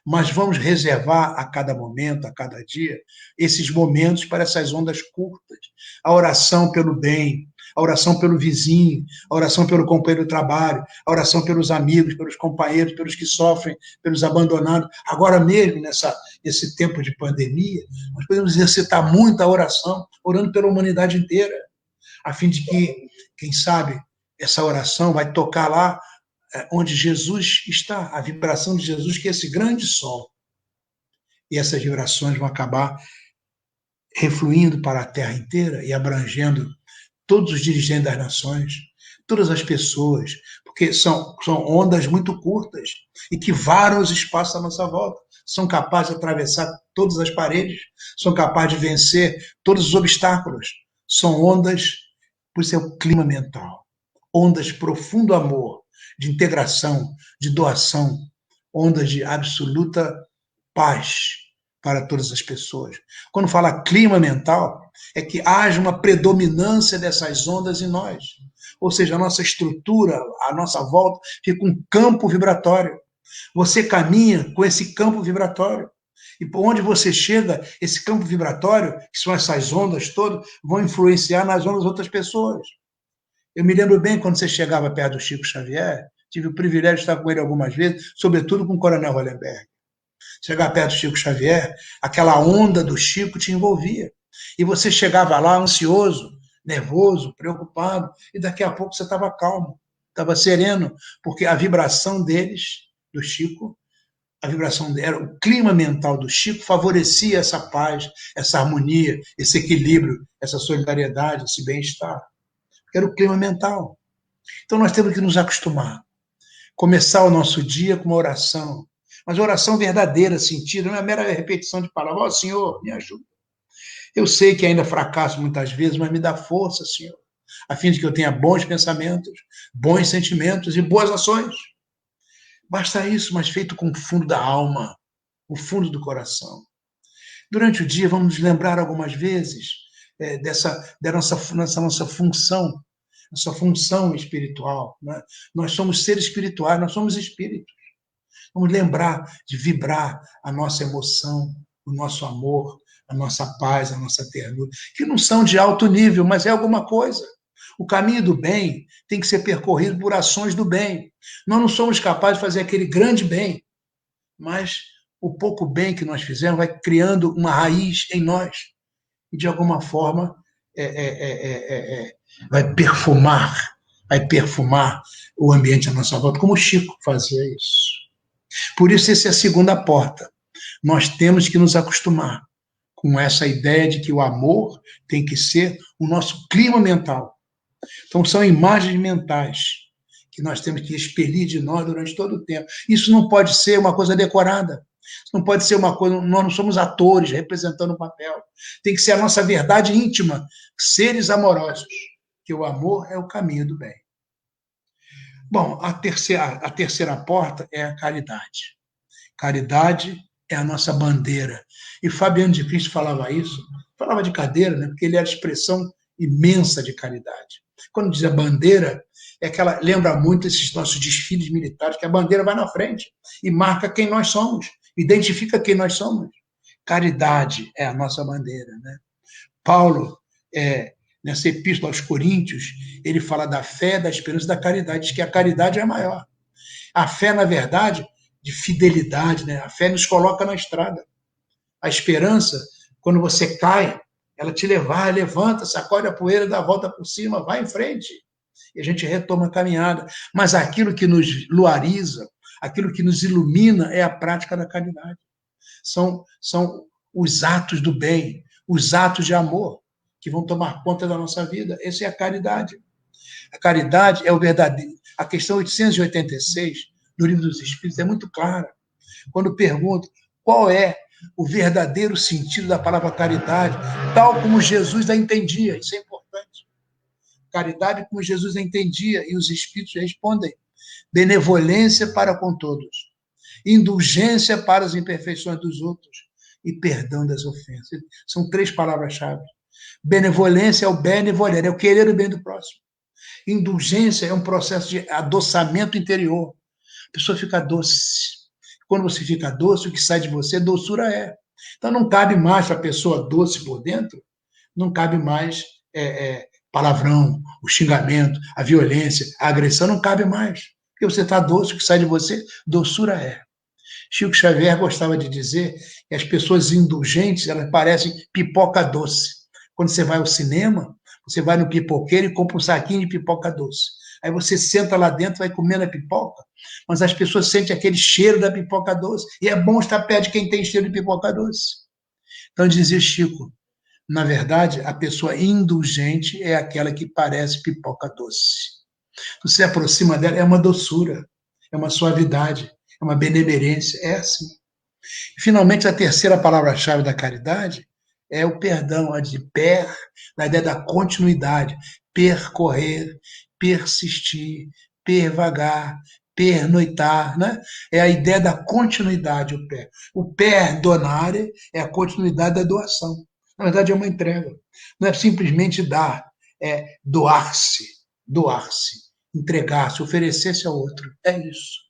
Mas vamos reservar a cada momento, a cada dia, esses momentos para essas ondas curtas. A oração pelo bem, a oração pelo vizinho, a oração pelo companheiro de trabalho, a oração pelos amigos, pelos companheiros, pelos que sofrem, pelos abandonados. Agora mesmo, nesse tempo de pandemia, nós podemos exercitar muito a oração, orando pela humanidade inteira, a fim de que, quem sabe, essa oração vai tocar lá onde Jesus está, a vibração de Jesus, que é esse grande sol. E essas vibrações vão acabar refluindo para a Terra inteira e abrangendo todos os dirigentes das nações, todas as pessoas, porque são ondas muito curtas e que varam os espaços à nossa volta. São capazes de atravessar todas as paredes, são capazes de vencer todos os obstáculos. São ondas, por isso é o clima mental. Ondas de profundo amor, de integração, de doação, ondas de absoluta paz para todas as pessoas. Quando fala clima mental, é que haja uma predominância dessas ondas em nós. Ou seja, a nossa estrutura, a nossa volta, fica um campo vibratório. Você caminha com esse campo vibratório. E por onde você chega, esse campo vibratório, que são essas ondas todas, vão influenciar nas ondas das outras pessoas. Eu me lembro bem quando você chegava perto do Chico Xavier, tive o privilégio de estar com ele algumas vezes, sobretudo com o Coronel Hollenberg. Chegar perto do Chico Xavier, aquela onda do Chico te envolvia. E você chegava lá ansioso, nervoso, preocupado, e daqui a pouco você estava calmo, estava sereno, porque a vibração deles, do Chico, a vibração dela, o clima mental do Chico favorecia essa paz, essa harmonia, esse equilíbrio, essa solidariedade, esse bem-estar. Era o clima mental. Então nós temos que nos acostumar. Começar o nosso dia com uma oração, mas oração verdadeira, sentida, não é mera repetição de palavras. Ó, Senhor, me ajuda. Eu sei que ainda fracasso muitas vezes, mas me dá força, Senhor, a fim de que eu tenha bons pensamentos, bons sentimentos e boas ações. Basta isso, mas feito com o fundo da alma, o fundo do coração. Durante o dia, vamos nos lembrar algumas vezes dessa nossa função, nossa função espiritual. Né? Nós somos seres espirituais, nós somos espíritos. Vamos lembrar de vibrar a nossa emoção, o nosso amor, a nossa paz, a nossa ternura, que não são de alto nível, mas é alguma coisa. O caminho do bem tem que ser percorrido por ações do bem. Nós não somos capazes de fazer aquele grande bem, mas o pouco bem que nós fizemos vai criando uma raiz em nós e, de alguma forma, vai perfumar o ambiente à nossa volta, como o Chico fazia isso. Por isso, essa é a segunda porta. Nós temos que nos acostumar com essa ideia de que o amor tem que ser o nosso clima mental. Então, são imagens mentais que nós temos que expelir de nós durante todo o tempo. Isso não pode ser uma coisa decorada. Isso não pode ser uma coisa... Nós não somos atores representando um papel. Tem que ser a nossa verdade íntima, seres amorosos, que o amor é o caminho do bem. Bom, a terceira porta é a caridade. Caridade é a nossa bandeira. E Fabiano de Cristo falava isso, falava de cadeira, né? Porque ele era a expressão imensa de caridade. Quando diz a bandeira, é que ela lembra muito esses nossos desfiles militares, que a bandeira vai na frente e marca quem nós somos, identifica quem nós somos. Caridade é a nossa bandeira, né? Paulo, nessa epístola aos Coríntios, ele fala da fé, da esperança e da caridade, diz que a caridade é a maior. A fé, na verdade, de fidelidade, né? A fé nos coloca na estrada. A esperança, quando você cai, ela te levanta, sacode a poeira, dá a volta por cima, vai em frente. E a gente retoma a caminhada. Mas aquilo que nos luariza, aquilo que nos ilumina é a prática da caridade. São os atos do bem, os atos de amor que vão tomar conta da nossa vida. Essa é a caridade. A caridade é o verdadeiro. A questão 886 do Livro dos Espíritos é muito clara. Quando pergunta qual é o verdadeiro sentido da palavra caridade, tal como Jesus a entendia. Isso é importante. Caridade como Jesus a entendia, e os Espíritos respondem: benevolência para com todos, indulgência para as imperfeições dos outros e perdão das ofensas. São 3 palavras-chave. Benevolência é o benevolere, é o querer o bem do próximo. Indulgência é um processo de adoçamento interior. A pessoa fica doce. Quando você fica doce, o que sai de você, doçura é. Então não cabe mais para a pessoa doce por dentro, não cabe mais palavrão, o xingamento, a violência, a agressão, não cabe mais. Porque você está doce, o que sai de você, doçura é. Chico Xavier gostava de dizer que as pessoas indulgentes, elas parecem pipoca doce. Quando você vai ao cinema, você vai no pipoqueiro e compra um saquinho de pipoca doce. Aí você senta lá dentro, vai comendo a pipoca, mas as pessoas sentem aquele cheiro da pipoca doce. E é bom estar perto de quem tem cheiro de pipoca doce. Então dizia Chico, na verdade, a pessoa indulgente é aquela que parece pipoca doce. Você se aproxima dela, é uma doçura, é uma suavidade, é uma benemerência, é assim. E, finalmente, a terceira palavra-chave da caridade é o perdão, a ideia da continuidade, percorrer, persistir, pervagar, pernoitar, né? É a ideia da continuidade, o pé. O perdonare é a continuidade da doação. Na verdade, é uma entrega. Não é simplesmente dar, é doar-se, entregar-se, oferecer-se ao outro. É isso.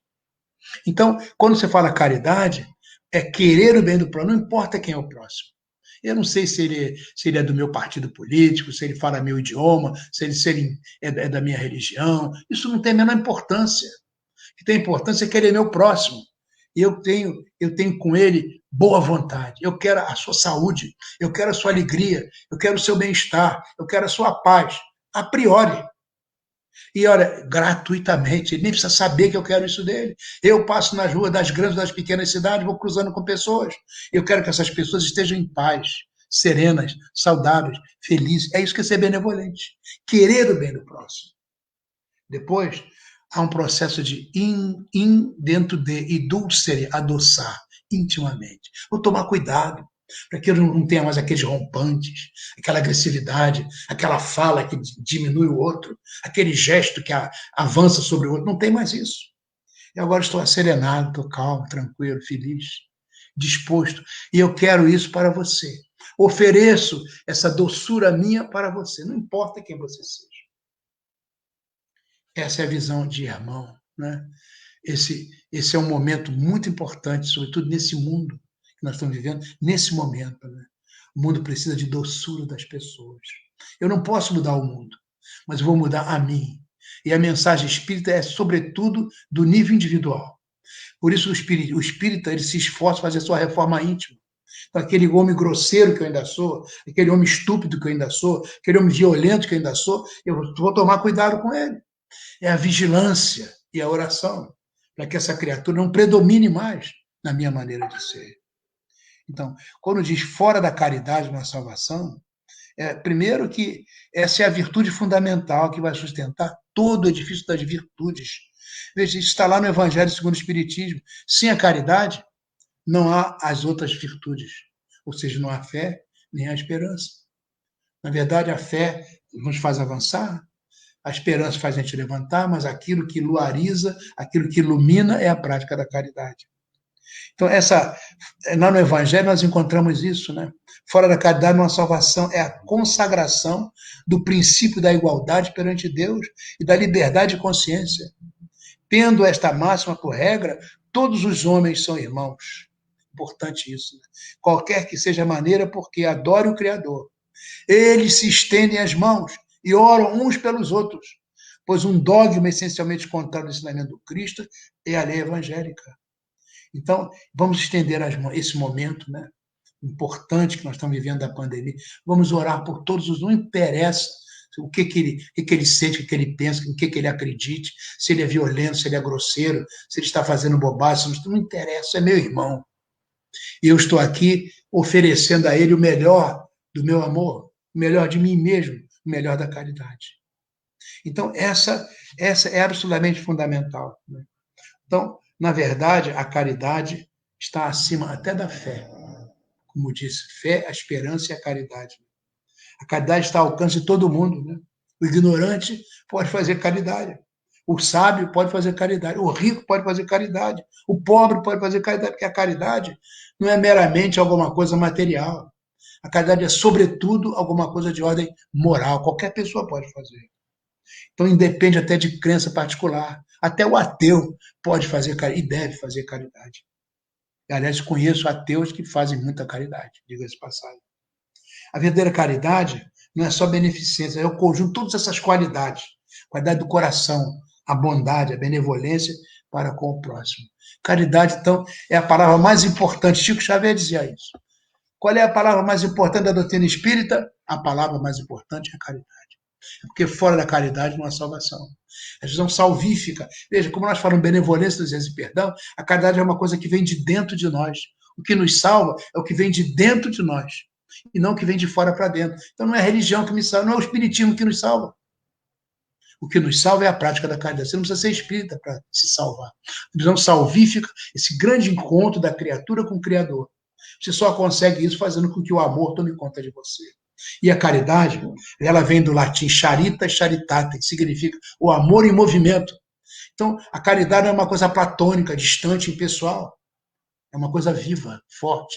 Então, quando você fala caridade, é querer o bem do próximo, não importa quem é o próximo. Eu não sei se ele é do meu partido político, se ele fala meu idioma, se ele é da minha religião. Isso não tem a menor importância. O que tem importância é que ele é meu próximo. E eu tenho com ele boa vontade. Eu quero a sua saúde, eu quero a sua alegria, eu quero o seu bem-estar, eu quero a sua paz, a priori. E olha, gratuitamente, ele nem precisa saber que eu quero isso dele. Eu passo nas ruas das grandes, das pequenas cidades, vou cruzando com pessoas. Eu quero que essas pessoas estejam em paz, serenas, saudáveis, felizes. É isso que é ser benevolente. Querer o bem do próximo. Depois, há um processo de dentro de e dulcere, adoçar intimamente. Vou tomar cuidado para que eu não tenha mais aqueles rompantes, aquela agressividade, aquela fala que diminui o outro, aquele gesto que avança sobre o outro. Não tem mais isso. E agora estou serenado, estou calmo, tranquilo, feliz, disposto. E eu quero isso para você. Ofereço essa doçura minha para você, não importa quem você seja. Essa é a visão de irmão, né? Esse é um momento muito importante, sobretudo nesse mundo que nós estamos vivendo, nesse momento, né? O mundo precisa de doçura das pessoas. Eu não posso mudar o mundo, mas eu vou mudar a mim. E a mensagem espírita é, sobretudo, do nível individual. Por isso o espírita ele se esforça em fazer a sua reforma íntima. Então, aquele homem grosseiro que eu ainda sou, aquele homem estúpido que eu ainda sou, aquele homem violento que eu ainda sou, eu vou tomar cuidado com ele. É a vigilância e a oração, para que essa criatura não predomine mais na minha maneira de ser. Então, quando diz fora da caridade na salvação, primeiro que essa é a virtude fundamental que vai sustentar todo o edifício das virtudes. Veja, isso está lá no Evangelho segundo o Espiritismo. Sem a caridade, não há as outras virtudes. Ou seja, não há fé nem a esperança. Na verdade, a fé nos faz avançar, a esperança faz a gente levantar, mas aquilo que luariza, aquilo que ilumina é a prática da caridade. Então, lá no Evangelho nós encontramos isso, né? Fora da caridade, uma salvação é a consagração do princípio da igualdade perante Deus e da liberdade de consciência. Tendo esta máxima por regra, todos os homens são irmãos. Importante isso, né? Qualquer que seja a maneira, porque adore o Criador. Eles se estendem as mãos e oram uns pelos outros, pois um dogma essencialmente contrário ao ensinamento do Cristo é a lei evangélica. Então, vamos estender as mãos, esse momento, né, importante que nós estamos vivendo da pandemia, vamos orar por todos os, não interessa o que ele sente, o que ele pensa, o que ele acredite, se ele é violento, se ele é grosseiro, se ele está fazendo bobagem, não interessa, é meu irmão. E eu estou aqui oferecendo a ele o melhor do meu amor, o melhor de mim mesmo, o melhor da caridade. Então, essa é absolutamente fundamental, né? Então, na verdade, a caridade está acima até da fé. Como disse, fé, a esperança e a caridade. A caridade está ao alcance de todo mundo, né? O ignorante pode fazer caridade. O sábio pode fazer caridade. O rico pode fazer caridade. O pobre pode fazer caridade, porque a caridade não é meramente alguma coisa material. A caridade é, sobretudo, alguma coisa de ordem moral. Qualquer pessoa pode fazer. Então, independe até de crença particular. Até o ateu pode fazer caridade e deve fazer caridade. Aliás, conheço ateus que fazem muita caridade, diga-se passagem. A verdadeira caridade não é só beneficência, é o conjunto de todas essas qualidades. Qualidade do coração, a bondade, a benevolência para com o próximo. Caridade, então, é a palavra mais importante. Chico Xavier dizia isso. Qual é a palavra mais importante da doutrina espírita? A palavra mais importante é a caridade. Porque fora da caridade não há salvação. A visão salvífica. Veja, como nós falamos benevolência, desejo e perdão, a caridade é uma coisa que vem de dentro de nós. O que nos salva é o que vem de dentro de nós, e não o que vem de fora para dentro. Então não é a religião que me salva, não é o espiritismo que nos salva. O que nos salva é a prática da caridade. Você não precisa ser espírita para se salvar. A visão salvífica, esse grande encontro da criatura com o Criador. Você só consegue isso fazendo com que o amor tome conta de você. E a caridade, ela vem do latim charitas, charitate, que significa o amor em movimento. Então, a caridade não é uma coisa platônica, distante, impessoal. É uma coisa viva, forte.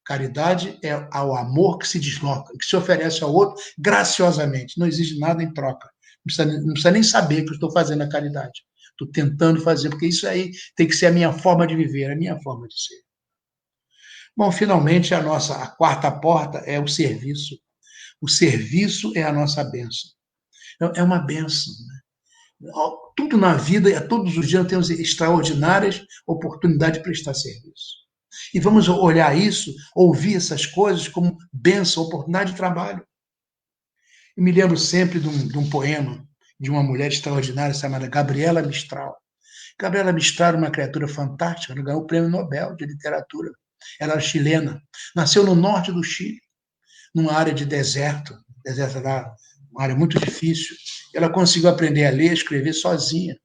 Caridade é o amor que se desloca, que se oferece ao outro graciosamente. Não exige nada em troca. Não precisa nem saber que eu estou fazendo a caridade. Estou tentando fazer, porque isso aí tem que ser a minha forma de viver, a minha forma de ser. Bom, finalmente a quarta porta é o serviço. O serviço é a nossa bênção. É uma bênção, né? Tudo na vida, todos os dias temos extraordinárias oportunidades de prestar serviço. E vamos olhar isso, ouvir essas coisas como bênção, oportunidade de trabalho. Eu me lembro sempre de um poema de uma mulher extraordinária chamada Gabriela Mistral. Gabriela Mistral era uma criatura fantástica, ela ganhou o Prêmio Nobel de Literatura. Ela era chilena, nasceu no norte do Chile, numa área de deserto era uma área muito difícil. Ela conseguiu aprender a ler, escrever sozinha.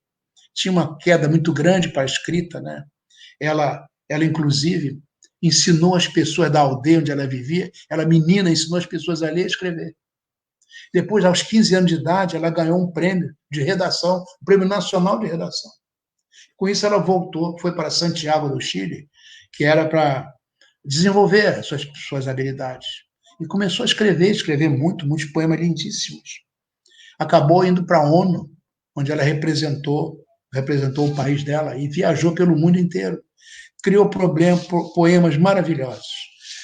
Tinha uma queda muito grande para a escrita, né? Ela inclusive ensinou as pessoas da aldeia onde ela vivia, ela menina ensinou as pessoas a ler e escrever. Depois, aos 15 anos de idade, ela ganhou um prêmio de redação, um prêmio nacional de redação. Com isso, ela voltou, foi para Santiago do Chile, que era para desenvolver suas habilidades. E começou a escrever muitos poemas lindíssimos. Acabou indo para a ONU, onde ela representou o país dela e viajou pelo mundo inteiro. Criou poemas maravilhosos.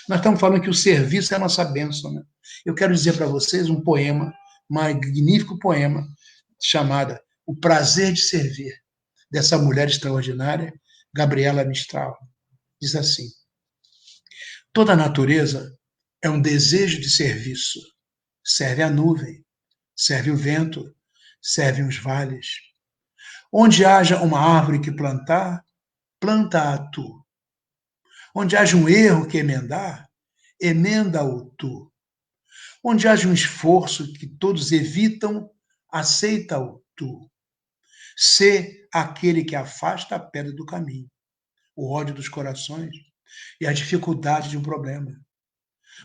Nós estamos falando que o serviço é a nossa bênção, né? Eu quero dizer para vocês um poema, um magnífico poema, chamado O Prazer de Servir, dessa mulher extraordinária, Gabriela Mistral. Diz assim: toda a natureza é um desejo de serviço. Serve a nuvem, serve o vento, servem os vales. Onde haja uma árvore que plantar, planta-a tu. Onde haja um erro que emendar, emenda-o tu. Onde haja um esforço que todos evitam, aceita-o tu. Sê aquele que afasta a pedra do caminho, o ódio dos corações e a dificuldade de um problema.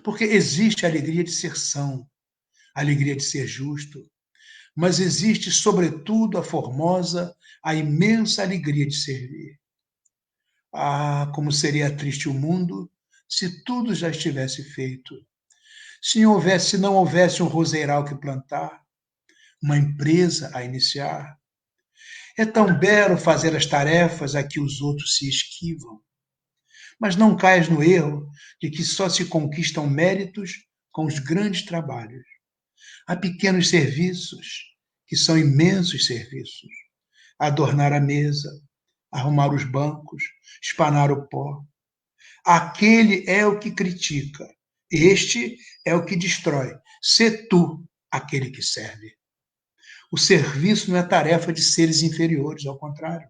Porque existe a alegria de ser são, a alegria de ser justo, mas existe, sobretudo, a formosa, a imensa alegria de servir. Ah, como seria triste o mundo se tudo já estivesse feito. Se não houvesse um roseiral que plantar, uma empresa a iniciar. É tão belo fazer as tarefas a que os outros se esquivam. Mas não caias no erro de que só se conquistam méritos com os grandes trabalhos. Há pequenos serviços, que são imensos serviços. Adornar a mesa, arrumar os bancos, espanar o pó. Aquele é o que critica, este é o que destrói. Sê tu aquele que serve. O serviço não é tarefa de seres inferiores, ao contrário.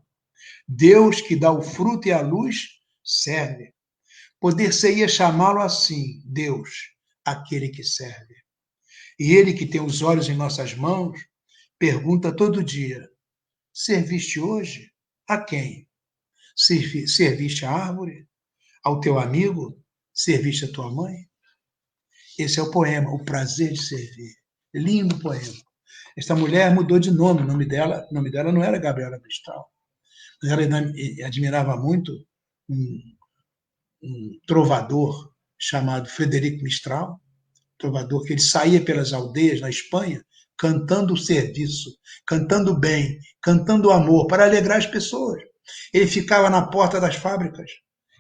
Deus, que dá o fruto e a luz, serve. Poder-se-ia chamá-lo assim, Deus, aquele que serve. E ele que tem os olhos em nossas mãos, pergunta todo dia: serviste hoje? A quem? Serviste à árvore? Ao teu amigo? Serviste à tua mãe? Esse é o poema, O Prazer de Servir. Lindo poema. Esta mulher mudou de nome, o nome dela não era Gabriela Mistral. Ela admirava muito um trovador chamado Frederico Mistral, trovador que ele saía pelas aldeias na Espanha cantando o serviço, cantando o bem, cantando o amor, para alegrar as pessoas. Ele ficava na porta das fábricas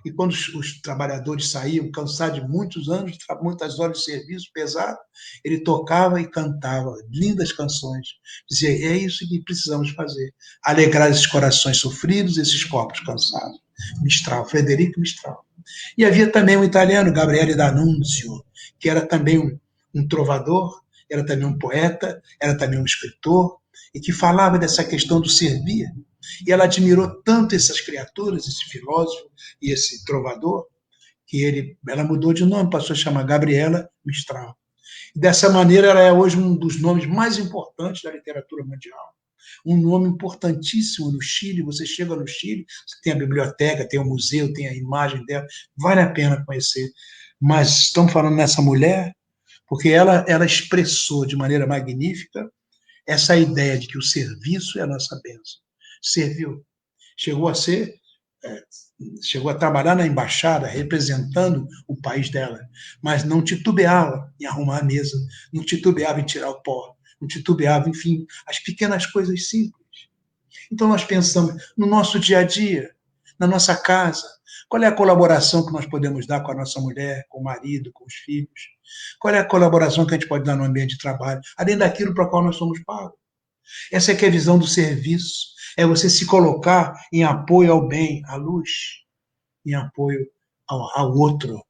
e quando os trabalhadores saíam, cansados de muitos anos, muitas horas de serviço pesado, ele tocava e cantava lindas canções. Dizia: é isso que precisamos fazer, alegrar esses corações sofridos, esses corpos cansados. Mistral, Frederico Mistral. E havia também um italiano, Gabriele D'Annunzio, que era também um trovador, era também um poeta, era também um escritor, e que falava dessa questão do servir. E ela admirou tanto essas criaturas, esse filósofo e esse trovador, que ela mudou de nome, passou a chamar Gabriela Mistral. E dessa maneira, ela é hoje um dos nomes mais importantes da literatura mundial. Um nome importantíssimo no Chile. Você chega no Chile, você tem a biblioteca, tem o museu, tem a imagem dela, vale a pena conhecer. Mas estamos falando nessa mulher porque ela expressou de maneira magnífica essa ideia de que o serviço é a nossa bênção. Serviu. Chegou a trabalhar na embaixada, representando o país dela, mas não titubeava em arrumar a mesa, não titubeava em tirar o pó, não titubeava, enfim, as pequenas coisas simples. Então nós pensamos no nosso dia a dia, na nossa casa? Qual é a colaboração que nós podemos dar com a nossa mulher, com o marido, com os filhos? Qual é a colaboração que a gente pode dar no ambiente de trabalho, além daquilo para o qual nós somos pagos? Essa é que é a visão do serviço. É você se colocar em apoio ao bem, à luz, em apoio ao outro.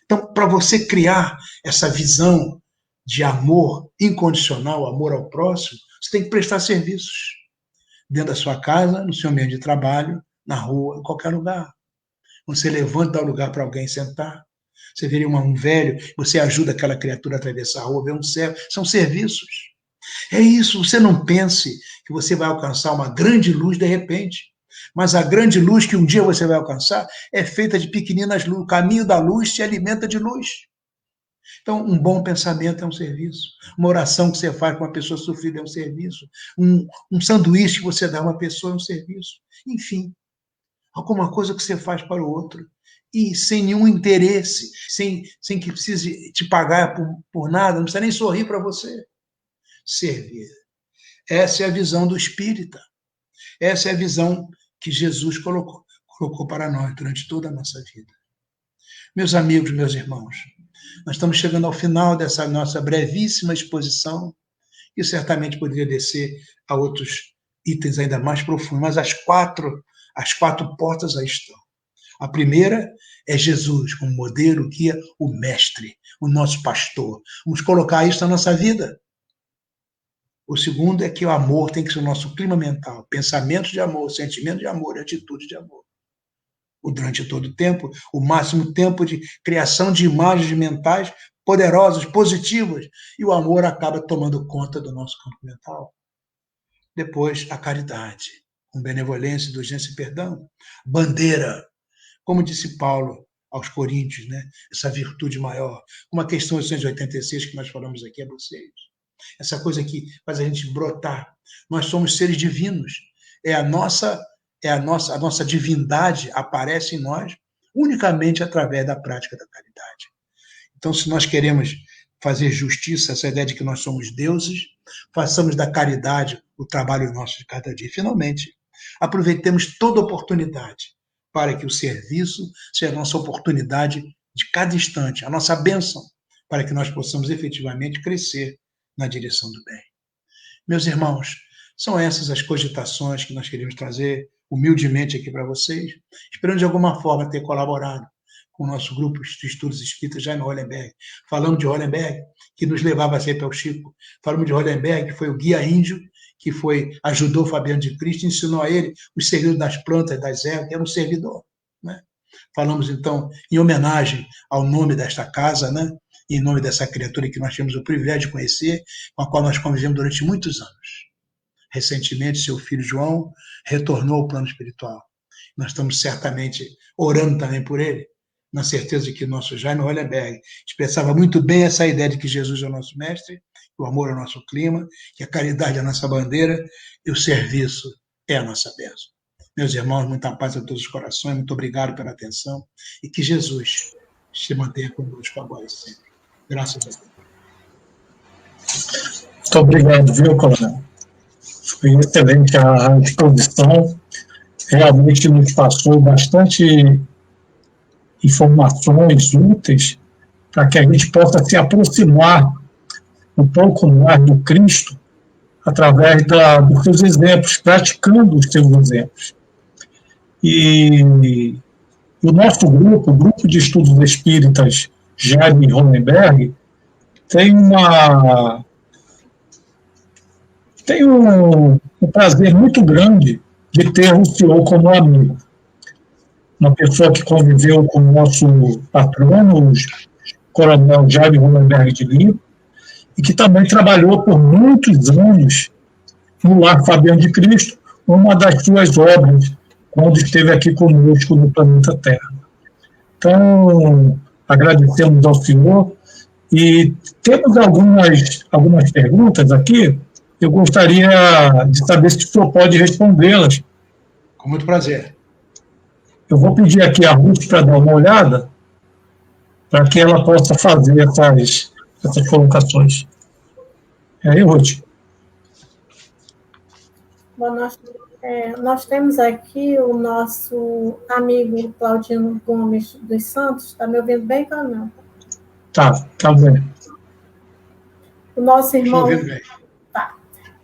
Então, para você criar essa visão de amor incondicional, amor ao próximo, você tem que prestar serviços. Dentro da sua casa, no seu ambiente de trabalho, na rua, em qualquer lugar. Você levanta e dá o lugar para alguém sentar. Você vê um velho, você ajuda aquela criatura a atravessar a rua, vê um cego. São serviços. É isso, você não pense que você vai alcançar uma grande luz de repente. Mas a grande luz que um dia você vai alcançar é feita de pequeninas luzes. O caminho da luz se alimenta de luz. Então, um bom pensamento é um serviço. Uma oração que você faz com uma pessoa sofrida é um serviço. Um sanduíche que você dá a uma pessoa é um serviço. Enfim, alguma coisa que você faz para o outro. E sem nenhum interesse, sem que precise te pagar por nada, não precisa nem sorrir para você. Servir. Essa é a visão do espírita. Essa é a visão que Jesus colocou para nós durante toda a nossa vida. Meus amigos, meus irmãos, nós estamos chegando ao final dessa nossa brevíssima exposição, e certamente poderia descer a outros itens ainda mais profundos, mas as quatro portas aí estão. A primeira é Jesus como modelo, guia, o mestre, o nosso pastor. Vamos colocar isso na nossa vida. O segundo é que o amor tem que ser o nosso clima mental, pensamento de amor, sentimento de amor e atitude de amor. Durante todo o tempo, o máximo tempo de criação de imagens mentais poderosas, positivas, e o amor acaba tomando conta do nosso campo mental. Depois, a caridade, com benevolência, indulgência e perdão. Bandeira, como disse Paulo aos Coríntios, né? Essa virtude maior. Uma questão 886 que nós falamos aqui a vocês. Essa coisa que faz a gente brotar. Nós somos seres divinos. A nossa divindade aparece em nós unicamente através da prática da caridade. Então, se nós queremos fazer justiça, essa ideia de que nós somos deuses, façamos da caridade o trabalho nosso de cada dia. E, finalmente, aproveitemos toda oportunidade para que o serviço seja a nossa oportunidade de cada instante, a nossa bênção, para que nós possamos efetivamente crescer na direção do bem. Meus irmãos, são essas as cogitações que nós queremos trazer humildemente aqui para vocês, esperando de alguma forma ter colaborado com o nosso grupo de estudos espíritas já no Hollenberg. Falamos de Hollenberg, que nos levava sempre ao Chico. Falamos de Hollenberg, que foi o guia índio, que ajudou Fabiano de Cristo, ensinou a ele os segredos das plantas, das ervas, que era um servidor. Né? Falamos, então, em homenagem ao nome desta casa, né? Em nome dessa criatura que nós temos o privilégio de conhecer, com a qual nós convivemos durante muitos anos. Recentemente, seu filho João retornou ao plano espiritual. Nós estamos certamente orando também por ele, na certeza de que o nosso Jaime Hollenberg expressava muito bem essa ideia de que Jesus é o nosso mestre, que o amor é o nosso clima, que a caridade é a nossa bandeira e o serviço é a nossa bênção. Meus irmãos, muita paz a todos os corações, muito obrigado pela atenção e que Jesus se mantenha conosco agora e sempre. Graças a Deus. Muito obrigado, viu, coronel? Foi excelente a exposição, realmente nos passou bastante informações úteis para que a gente possa se aproximar um pouco mais do Cristo através dos seus exemplos, praticando os seus exemplos. E o nosso grupo, o Grupo de Estudos Espíritas Jaime Hollenberg, tem um prazer muito grande de ter o senhor como amigo. Uma pessoa que conviveu com o nosso patrono, o coronel Jaime Hollenberg de Lima, e que também trabalhou por muitos anos no Lar Fabiano de Cristo, uma das suas obras, quando esteve aqui conosco no planeta Terra. Então, agradecemos ao senhor e temos algumas perguntas aqui. Eu gostaria de saber se o senhor pode respondê-las. Com muito prazer. Eu vou pedir aqui a Ruth para dar uma olhada, para que ela possa fazer essas colocações. É aí, Ruth. Boa noite, Nós temos aqui o nosso amigo Claudino Gomes dos Santos. Está me ouvindo bem, Canal? Tá bem. O nosso irmão... Estou ouvindo bem. Tá.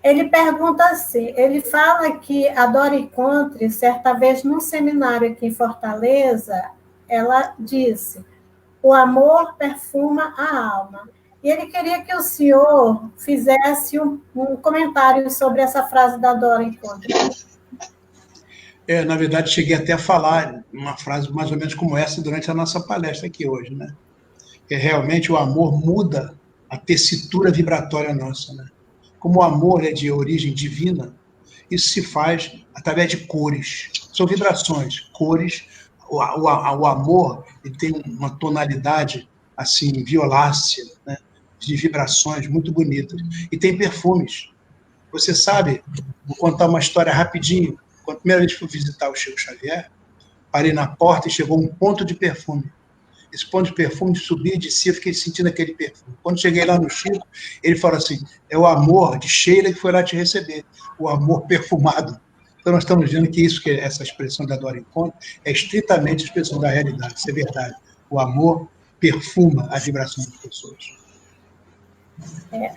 Ele pergunta assim, ele fala que a Dora Encontre, certa vez num seminário aqui em Fortaleza, ela disse, o amor perfuma a alma. E ele queria que o senhor fizesse um comentário sobre essa frase da Dora Encontre. Na verdade, cheguei até a falar uma frase mais ou menos como essa durante a nossa palestra aqui hoje, né? Que realmente o amor muda a tessitura vibratória nossa, né? Como o amor é de origem divina, isso se faz através de cores. São vibrações, cores. O amor ele tem uma tonalidade assim violácea, né? De vibrações muito bonitas. E tem perfumes. Você sabe, vou contar uma história rapidinho. Quando a primeira vez que fui visitar o Chico Xavier, parei na porta e chegou um ponto de perfume. Esse ponto de perfume subia e descia, fiquei sentindo aquele perfume. Quando cheguei lá no Chico, ele falou assim, é o amor de Sheila que foi lá te receber, o amor perfumado. Então nós estamos vendo que isso, que essa expressão da Dora Encontre, é estritamente a expressão da realidade, isso é verdade. O amor perfuma a vibração das pessoas.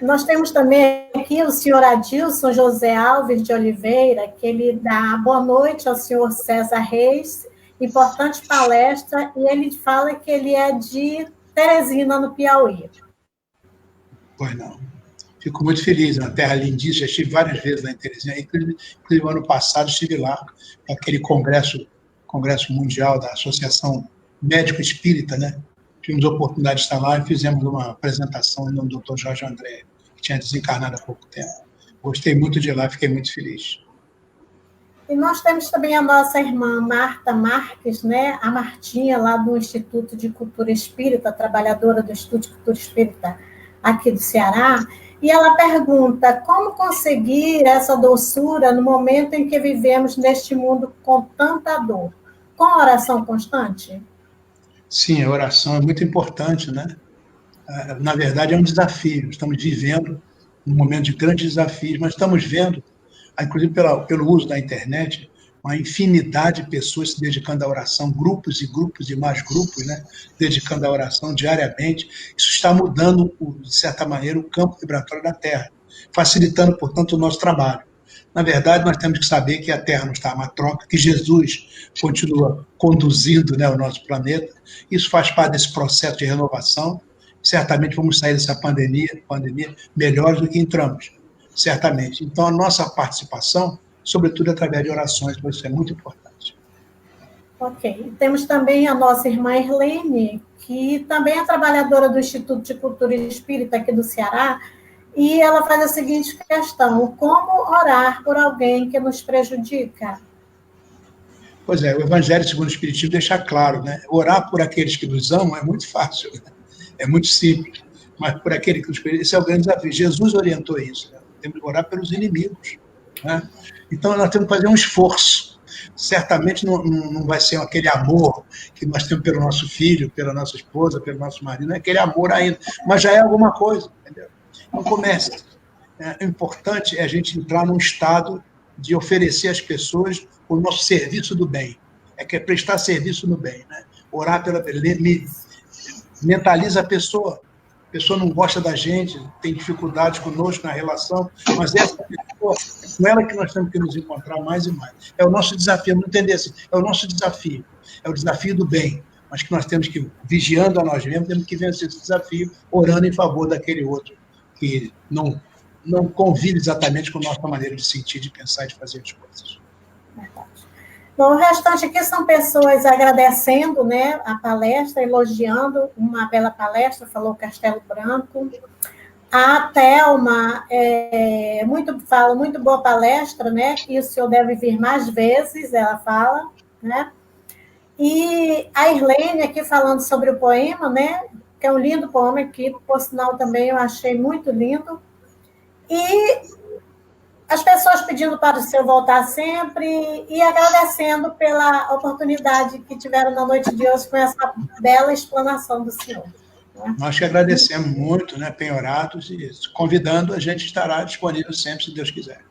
Nós temos também aqui o senhor Adilson José Alves de Oliveira, que ele dá boa noite ao senhor César Reis, importante palestra, e ele fala que ele é de Teresina, no Piauí. Pois não. Fico muito feliz, é uma terra lindíssima, já estive várias vezes lá em Teresina, inclusive ano passado estive lá, naquele congresso mundial da Associação Médico Espírita, né? Tivemos a oportunidade de estar lá e fizemos uma apresentação no nome do Dr. Jorge André, que tinha desencarnado há pouco tempo. Gostei muito de lá, fiquei muito feliz. E nós temos também a nossa irmã Marta Marques, né? A Martinha, lá do Instituto de Cultura Espírita, trabalhadora do Instituto de Cultura Espírita aqui do Ceará, e ela pergunta como conseguir essa doçura no momento em que vivemos neste mundo com tanta dor? Com a oração constante? Sim, a oração é muito importante, né? Na verdade, é um desafio. Estamos vivendo um momento de grandes desafios, mas estamos vendo, inclusive pelo uso da internet, uma infinidade de pessoas se dedicando à oração, grupos e grupos e mais grupos, né? Dedicando à oração diariamente. Isso está mudando, de certa maneira, o campo vibratório da Terra, facilitando, portanto, o nosso trabalho. Na verdade, nós temos que saber que a Terra não está uma troca, que Jesus continua conduzindo, né, o nosso planeta. Isso faz parte desse processo de renovação. Certamente vamos sair dessa pandemia melhores do que entramos, certamente. Então, a nossa participação, sobretudo através de orações, isso é muito importante. Ok. Temos também a nossa irmã Irlene, que também é trabalhadora do Instituto de Cultura Espírita aqui do Ceará, e ela faz a seguinte questão: como orar por alguém que nos prejudica? Pois é, o Evangelho segundo o Espiritismo deixa claro, né? Orar por aqueles que nos amam é muito fácil, né? É muito simples, mas por aquele que nos prejudica, esse é o grande desafio. Jesus orientou isso, né? Temos que orar pelos inimigos, né? Então nós temos que fazer um esforço. Certamente não vai ser aquele amor que nós temos pelo nosso filho, pela nossa esposa, pelo nosso marido, não é aquele amor ainda, mas já é alguma coisa, entendeu? Então comece. O importante é a gente entrar num estado de oferecer às pessoas o nosso serviço do bem. Que é prestar serviço no bem, né? Orar mentaliza a pessoa não gosta da gente, tem dificuldades conosco na relação, mas essa pessoa, é com ela que nós temos que nos encontrar mais e mais. É o nosso desafio, não entender assim, é o nosso desafio, é o desafio do bem, mas que nós temos que, vigiando a nós mesmos, temos que vencer esse desafio, orando em favor daquele outro, que não convive exatamente com a nossa maneira de sentir, de pensar e de fazer as coisas. Verdade. Bom, o restante aqui são pessoas agradecendo, né, a palestra, elogiando uma bela palestra, falou Castelo Branco. A Thelma fala muito boa palestra, né, que o senhor deve vir mais vezes, ela fala, né. E a Irlene aqui falando sobre o poema, né, que é um lindo poema que, por sinal, também eu achei muito lindo. E as pessoas pedindo para o senhor voltar sempre e agradecendo pela oportunidade que tiveram na noite de hoje com essa bela explanação do senhor. Né? Nós que agradecemos muito, né, penhorados, e convidando, a gente estará disponível sempre, se Deus quiser.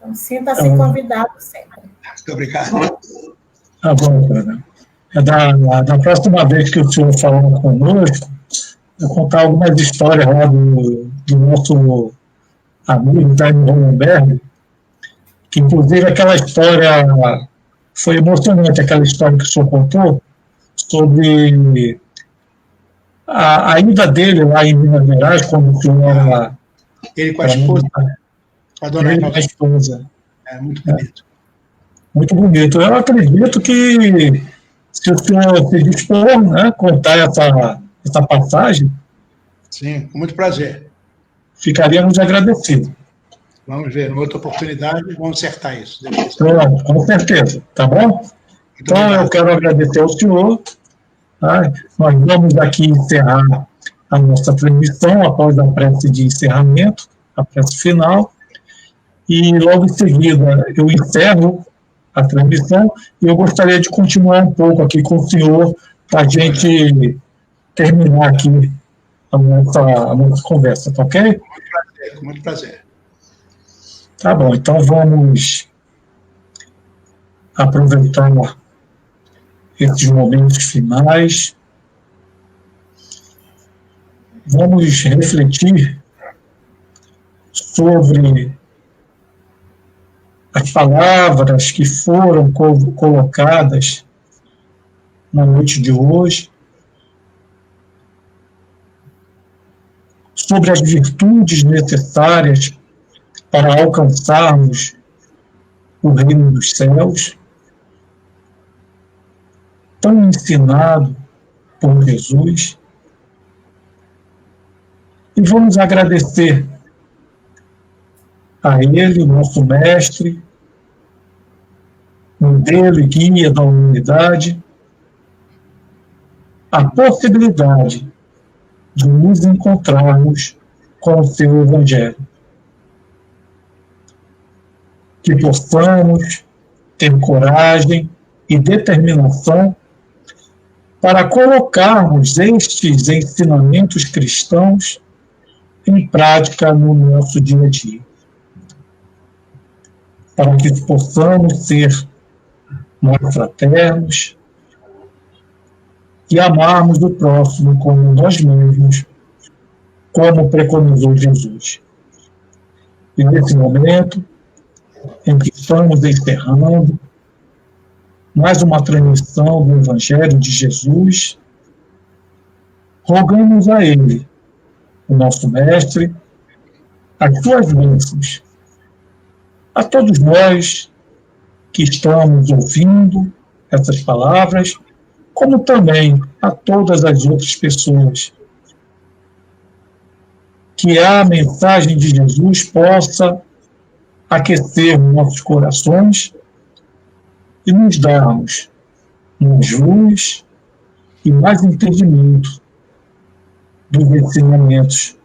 Então, sinta-se convidado sempre. Muito obrigado. Tá bom, cara. Da próxima vez que o senhor falar conosco, eu vou contar algumas histórias lá do nosso amigo Jaime Goldenberg, que inclusive aquela história foi emocionante, aquela história que o senhor contou sobre a ida dele lá em Minas Gerais, quando o senhor era... Ele com a esposa, com a dona Ele com a esposa. É muito bonito. Muito bonito. Eu acredito que se o senhor se dispor, né, contar essa passagem, sim, com muito prazer. Ficaríamos agradecidos. Vamos ver, numa outra oportunidade, vamos acertar isso. Pronto, com certeza, tá bom? Então, eu quero agradecer ao senhor. Tá? Nós vamos aqui encerrar a nossa transmissão após a prece de encerramento, a prece final, e logo em seguida eu encerro a transmissão e eu gostaria de continuar um pouco aqui com o senhor para a gente terminar aqui a nossa conversa, tá ok? Com muito prazer. Tá bom, então vamos aproveitar esses momentos finais. Vamos refletir sobre as palavras que foram colocadas na noite de hoje, sobre as virtudes necessárias para alcançarmos o reino dos céus, tão ensinado por Jesus. E vamos agradecer a Ele, o nosso mestre, modelo e guia da humanidade, a possibilidade de nos encontrarmos com o seu Evangelho. Que possamos ter coragem e determinação para colocarmos estes ensinamentos cristãos em prática no nosso dia a dia. Para que possamos ser mais fraternos e amarmos o próximo como nós mesmos, como preconizou Jesus. E nesse momento em que estamos encerrando mais uma transmissão do Evangelho de Jesus, rogamos a Ele, o nosso Mestre, as suas bênçãos a todos nós que estamos ouvindo essas palavras, como também a todas as outras pessoas. Que a mensagem de Jesus possa aquecer nossos corações e nos darmos mais luz e mais entendimento dos ensinamentos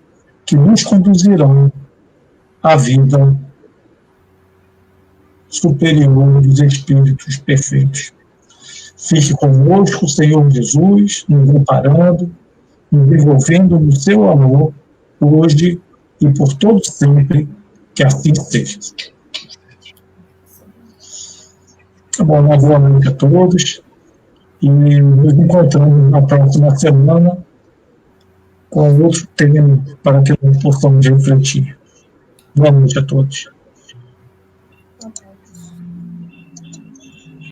que nos conduzirão à vida superior dos Espíritos perfeitos. Fique conosco, Senhor Jesus, nos amparando, nos envolvendo no seu amor, hoje e por todo sempre, que assim seja. Tá bom, uma boa noite a todos e nos encontramos na próxima semana com outro tema para que nós possamos refletir. Boa noite a todos.